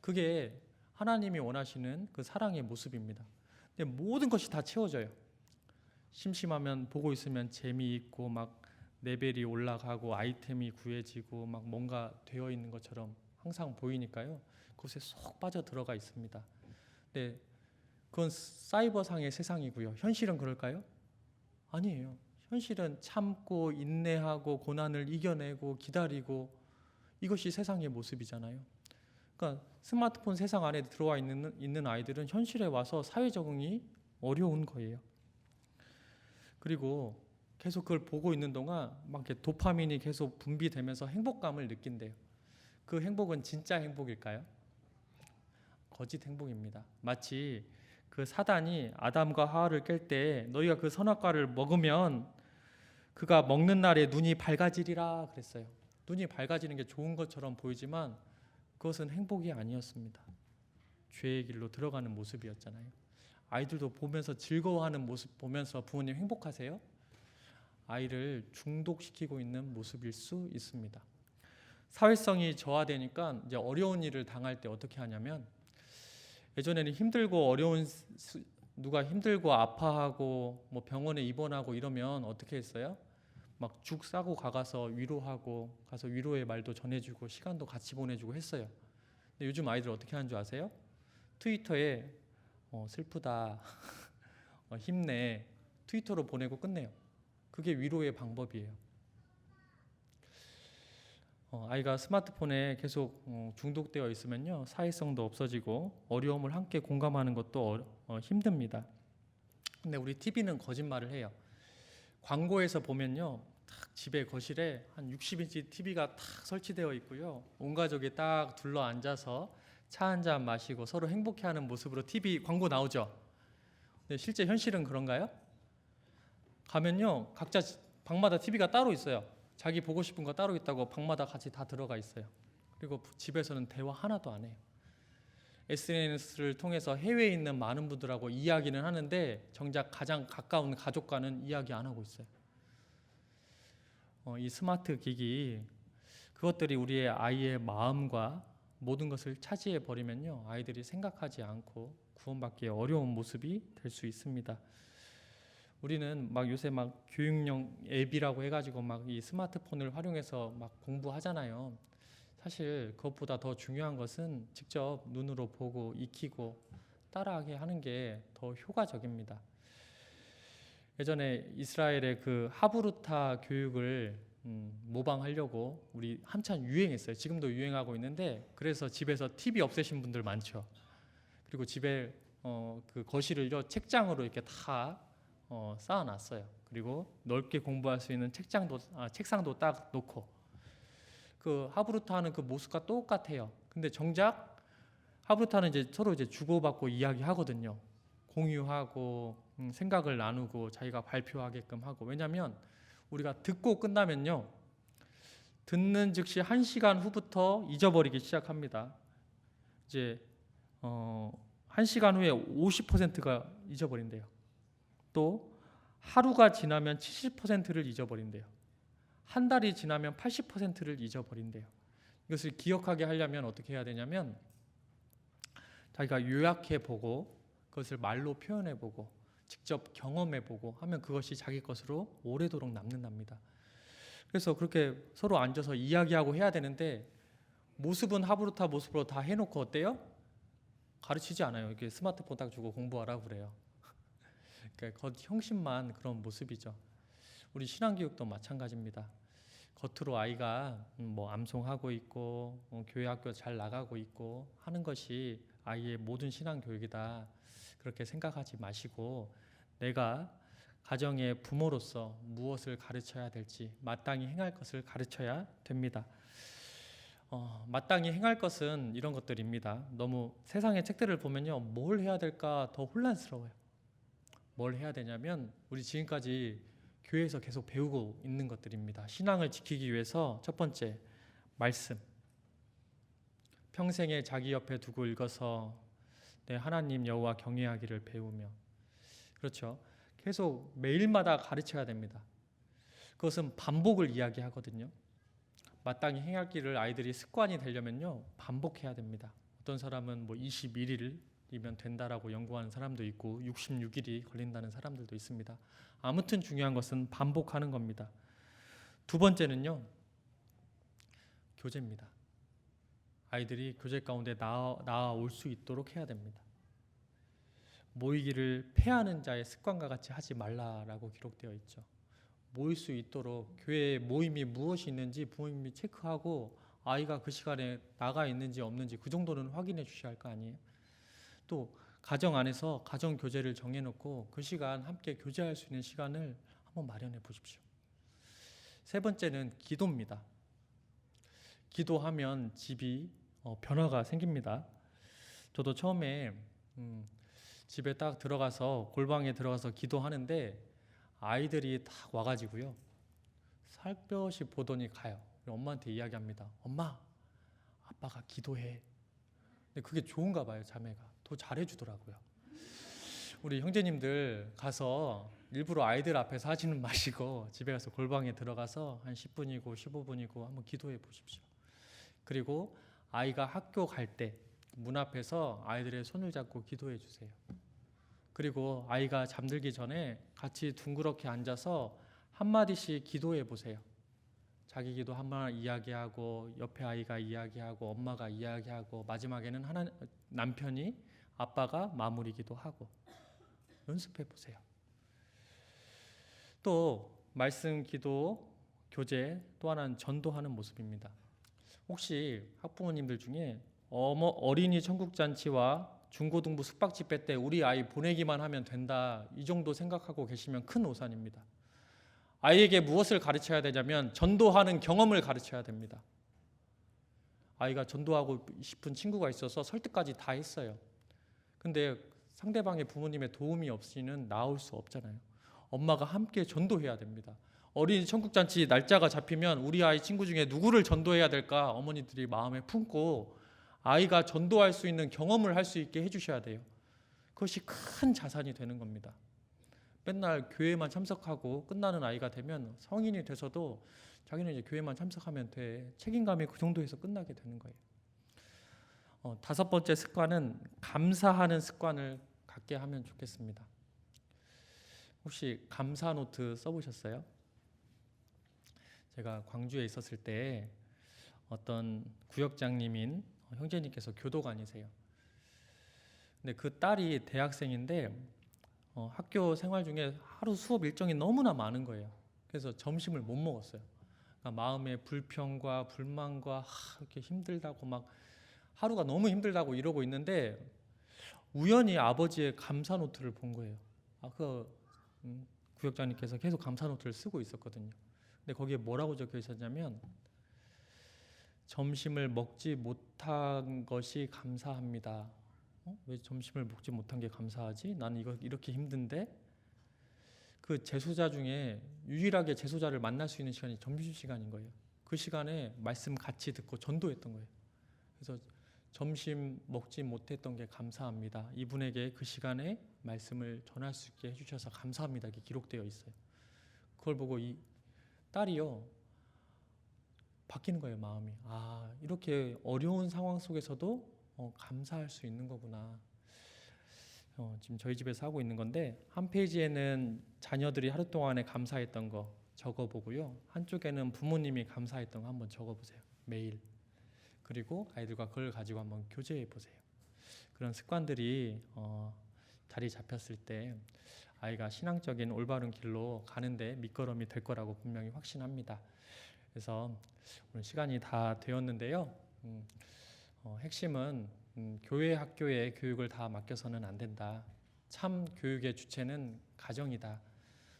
그게 하나님이 원하시는 그 사랑의 모습입니다. 근데 모든 것이 다 채워져요. 심심하면 보고 있으면 재미있고 막 레벨이 올라가고 아이템이 구해지고 막 뭔가 되어 있는 것처럼 항상 보이니까요. 그것에 쏙 빠져 들어가 있습니다. 근데 그건 사이버상의 세상이고요. 현실은 그럴까요? 아니에요. 현실은 참고 인내하고 고난을 이겨내고 기다리고 이것이 세상의 모습이잖아요. 그러니까 스마트폰 세상 안에 들어와 있는 아이들은 현실에 와서 사회 적응이 어려운 거예요. 그리고 계속 그걸 보고 있는 동안 막 이렇게 도파민이 계속 분비되면서 행복감을 느낀대요. 그 행복은 진짜 행복일까요? 거짓 행복입니다. 마치 그 사단이 아담과 하와를 깰 때 너희가 그 선악과를 먹으면 그가 먹는 날에 눈이 밝아지리라 그랬어요. 눈이 밝아지는 게 좋은 것처럼 보이지만 그것은 행복이 아니었습니다. 죄의 길로 들어가는 모습이었잖아요. 아이들도 보면서 즐거워하는 모습 보면서 부모님 행복하세요? 아이를 중독시키고 있는 모습일 수 있습니다. 사회성이 저하되니까 이제 어려운 일을 당할 때 어떻게 하냐면, 예전에는 힘들고 누가 힘들고 아파하고 뭐 병원에 입원하고 이러면 어떻게 했어요? 막 죽 싸고 가서 위로하고 가서 위로의 말도 전해주고 시간도 같이 보내주고 했어요. 근데 요즘 아이들 어떻게 하는 줄 아세요? 트위터에 슬프다, 힘내, 트위터로 보내고 끝내요. 그게 위로의 방법이에요. 아이가 스마트폰에 계속 중독되어 있으면요, 사회성도 없어지고 어려움을 함께 공감하는 것도 힘듭니다. 근데 우리 TV는 거짓말을 해요. 광고에서 보면요, 딱 집에 거실에 한 60인치 TV가 딱 설치되어 있고요, 온 가족이 딱 둘러 앉아서 차 한 잔 마시고 서로 행복해하는 모습으로 TV 광고 나오죠. 근데 실제 현실은 그런가요? 가면요, 각자 방마다 TV가 따로 있어요. 자기 보고 싶은 거 따로 있다고 방마다 같이 다 들어가 있어요. 그리고 집에서는 대화 하나도 안 해요. SNS를 통해서 해외에 있는 많은 분들하고 이야기는 하는데 정작 가장 가까운 가족과는 이야기 안 하고 있어요. 이 스마트 기기, 그것들이 우리의 아이의 마음과 모든 것을 차지해 버리면요, 아이들이 생각하지 않고 구원받기 어려운 모습이 될 수 있습니다. 우리는 막 요새 막 교육용 앱이라고 해가지고 막 이 스마트폰을 활용해서 막 공부하잖아요. 사실 그것보다 더 중요한 것은 직접 눈으로 보고 익히고 따라하게 하는 게 더 효과적입니다. 예전에 이스라엘의 그 하브루타 교육을 모방하려고 우리 한참 유행했어요. 지금도 유행하고 있는데, 그래서 집에서 TV 없애신 분들 많죠. 그리고 집에 그 거실을요, 책장으로 이렇게 다 쌓아놨어요. 그리고 넓게 공부할 수 있는 책상도 딱 놓고, 그 하브루타는 그 모습과 똑같아요. 근데 정작 하브루타는 이제 서로 이제 주고받고 이야기하거든요. 공유하고 생각을 나누고 자기가 발표하게끔 하고. 왜냐하면 우리가 듣고 끝나면요, 듣는 즉시 1시간 후부터 잊어버리기 시작합니다. 이제 1시간 후에 50%가 잊어버린대요. 또 하루가 지나면 70%를 잊어버린대요. 한 달이 지나면 80%를 잊어버린대요. 이것을 기억하게 하려면 어떻게 해야 되냐면, 자기가 요약해보고 그것을 말로 표현해보고 직접 경험해보고 하면 그것이 자기 것으로 오래도록 남는답니다. 그래서 그렇게 서로 앉아서 이야기하고 해야 되는데, 모습은 하브루타 모습으로 다 해놓고 어때요? 가르치지 않아요. 이렇게 스마트폰 딱 주고 공부하라고 그래요. 그러니까 겉형식만 그런 모습이죠. 우리 신앙교육도 마찬가지입니다. 겉으로 아이가 뭐 암송하고 있고 교회 학교 잘 나가고 있고 하는 것이 아이의 모든 신앙교육이다, 그렇게 생각하지 마시고, 내가 가정의 부모로서 무엇을 가르쳐야 될지, 마땅히 행할 것을 가르쳐야 됩니다. 마땅히 행할 것은 이런 것들입니다. 너무 세상의 책들을 보면요, 뭘 해야 될까 더 혼란스러워요. 뭘 해야 되냐면, 우리 지금까지 교회에서 계속 배우고 있는 것들입니다. 신앙을 지키기 위해서 첫 번째, 말씀. 평생에 자기 옆에 두고 읽어서 내 하나님 여호와 경외하기를 배우며. 그렇죠. 계속 매일마다 가르쳐야 됩니다. 그것은 반복을 이야기하거든요. 마땅히 행할 길을 아이들이 습관이 되려면요, 반복해야 됩니다. 어떤 사람은 뭐 21일이면 된다라고 연구하는 사람도 있고 66일이 걸린다는 사람들도 있습니다. 아무튼 중요한 것은 반복하는 겁니다. 두 번째는요, 교제입니다. 아이들이 교제 가운데 나아올 수 있도록 해야 됩니다. 모이기를 패하는 자의 습관과 같이 하지 말라라고 기록되어 있죠. 모일 수 있도록 교회에 모임이 무엇이 있는지 부모님이 체크하고, 아이가 그 시간에 나가 있는지 없는지 그 정도는 확인해 주셔야 할 거 아니에요. 또 가정 안에서 가정 교제를 정해놓고 그 시간 함께 교제할 수 있는 시간을 한번 마련해 보십시오. 세 번째는 기도입니다. 기도하면 집이 변화가 생깁니다. 저도 처음에 집에 딱 들어가서 골방에 들어가서 기도하는데, 아이들이 딱 와가지고요, 살펴시 보더니 가요. 엄마한테 이야기합니다. 엄마, 아빠가 기도해. 근데 그게 좋은가 봐요. 자매가 더 잘해주더라고요. 우리 형제님들 가서 일부러 아이들 앞에서 하지는 마시고 집에 가서 골방에 들어가서 한 10분이고 15분이고 한번 기도해 보십시오. 그리고 아이가 학교 갈 때 문 앞에서 아이들의 손을 잡고 기도해 주세요. 그리고 아이가 잠들기 전에 같이 둥그렇게 앉아서 한마디씩 기도해 보세요. 자기 기도 한번 이야기하고 옆에 아이가 이야기하고 엄마가 이야기하고 마지막에는 남편이 아빠가 마무리 기도하고 연습해 보세요. 또 말씀 기도 교제 또 하나는 전도하는 모습입니다. 혹시 학부모님들 중에 어린이 천국잔치와 중고등부 숙박집회 때 우리 아이 보내기만 하면 된다 이 정도 생각하고 계시면 큰 오산입니다. 아이에게 무엇을 가르쳐야 되냐면 전도하는 경험을 가르쳐야 됩니다. 아이가 전도하고 싶은 친구가 있어서 설득까지 다 했어요. 근데 상대방의 부모님의 도움이 없이는 나올 수 없잖아요. 엄마가 함께 전도해야 됩니다. 어린이 천국잔치 날짜가 잡히면 우리 아이 친구 중에 누구를 전도해야 될까 어머니들이 마음에 품고 아이가 전도할 수 있는 경험을 할 수 있게 해주셔야 돼요. 그것이 큰 자산이 되는 겁니다. 맨날 교회만 참석하고 끝나는 아이가 되면 성인이 돼서도 자기는 이제 교회만 참석하면 돼. 책임감이 그 정도에서 끝나게 되는 거예요. 5번째 습관은 감사하는 습관을 갖게 하면 좋겠습니다. 혹시 감사 노트 써보셨어요? 제가 광주에 있었을 때 어떤 구역장님인 형제님께서 교도관이세요. 근데 그 딸이 대학생인데 학교 생활 중에 하루 수업 일정이 너무나 많은 거예요. 그래서 점심을 못 먹었어요. 그러니까 마음의 불평과 불만과 이렇게 힘들다고 막 하루가 너무 힘들다고 이러고 있는데 우연히 아버지의 감사 노트를 본 거예요. 구역장님께서 계속 감사 노트를 쓰고 있었거든요. 근데 거기에 뭐라고 적혀 있었냐면 점심을 먹지 못한 것이 감사합니다. 왜 점심을 먹지 못한 게 감사하지? 나는 이렇게 힘든데. 그 재소자 중에 유일하게 재소자를 만날 수 있는 시간이 점심시간인 거예요. 그 시간에 말씀 같이 듣고 전도했던 거예요. 그래서 점심 먹지 못했던 게 감사합니다. 이분에게 그 시간에 말씀을 전할 수 있게 해주셔서 감사합니다. 이렇게 기록되어 있어요. 그걸 보고 이 딸이요 바뀌는 거예요. 마음이. 이렇게 어려운 상황 속에서도 감사할 수 있는 거구나. 지금 저희 집에서 하고 있는 건데 한 페이지에는 자녀들이 하루 동안에 감사했던 거 적어보고요. 한쪽에는 부모님이 감사했던 거 한번 적어보세요. 매일. 그리고 아이들과 그걸 가지고 한번 교제해 보세요. 그런 습관들이 자리 잡혔을 때 아이가 신앙적인 올바른 길로 가는데 밑거름이 될 거라고 분명히 확신합니다. 그래서 오늘 시간이 다 되었는데요. 핵심은 교회 학교의 교육을 다 맡겨서는 안 된다. 참 교육의 주체는 가정이다.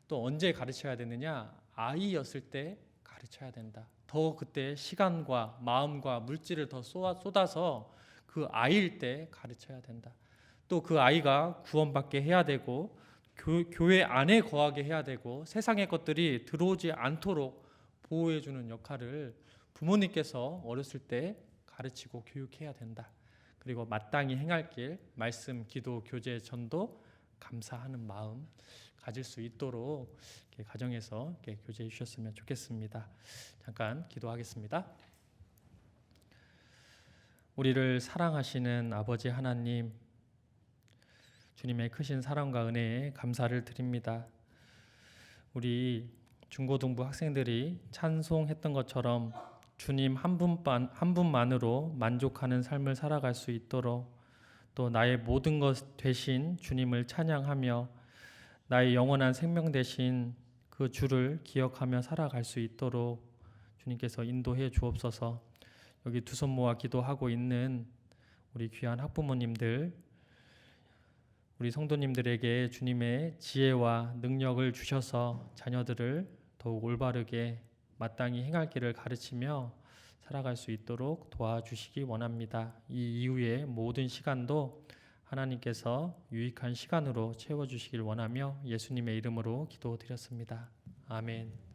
또 언제 가르쳐야 되느냐? 아이였을 때 가르쳐야 된다. 더 그때 시간과 마음과 물질을 더 쏟아서 그 아이일 때 가르쳐야 된다. 또 그 아이가 구원받게 해야 되고 교회 안에 거하게 해야 되고 세상의 것들이 들어오지 않도록 보호해주는 역할을 부모님께서 어렸을 때 가르치고 교육해야 된다. 그리고 마땅히 행할 길, 말씀, 기도, 교제, 전도, 감사하는 마음 가질 수 있도록 이렇게 가정에서 이렇게 교제해 주셨으면 좋겠습니다. 잠깐 기도하겠습니다. 우리를 사랑하시는 아버지 하나님, 주님의 크신 사랑과 은혜에 감사를 드립니다. 우리 중고등부 학생들이 찬송했던 것처럼 주님 한 분만으로 만족하는 삶을 살아갈 수 있도록 또 나의 모든 것 되신 주님을 찬양하며 나의 영원한 생명 되신 그 주를 기억하며 살아갈 수 있도록 주님께서 인도해 주옵소서. 여기 두 손 모아 기도하고 있는 우리 귀한 학부모님들, 우리 성도님들에게 주님의 지혜와 능력을 주셔서 자녀들을 더욱 올바르게 마땅히 행할 길을 가르치며 살아갈 수 있도록 도와주시기 원합니다. 이 이후의 모든 시간도 하나님께서 유익한 시간으로 채워주시길 원하며 예수님의 이름으로 기도드렸습니다. 아멘.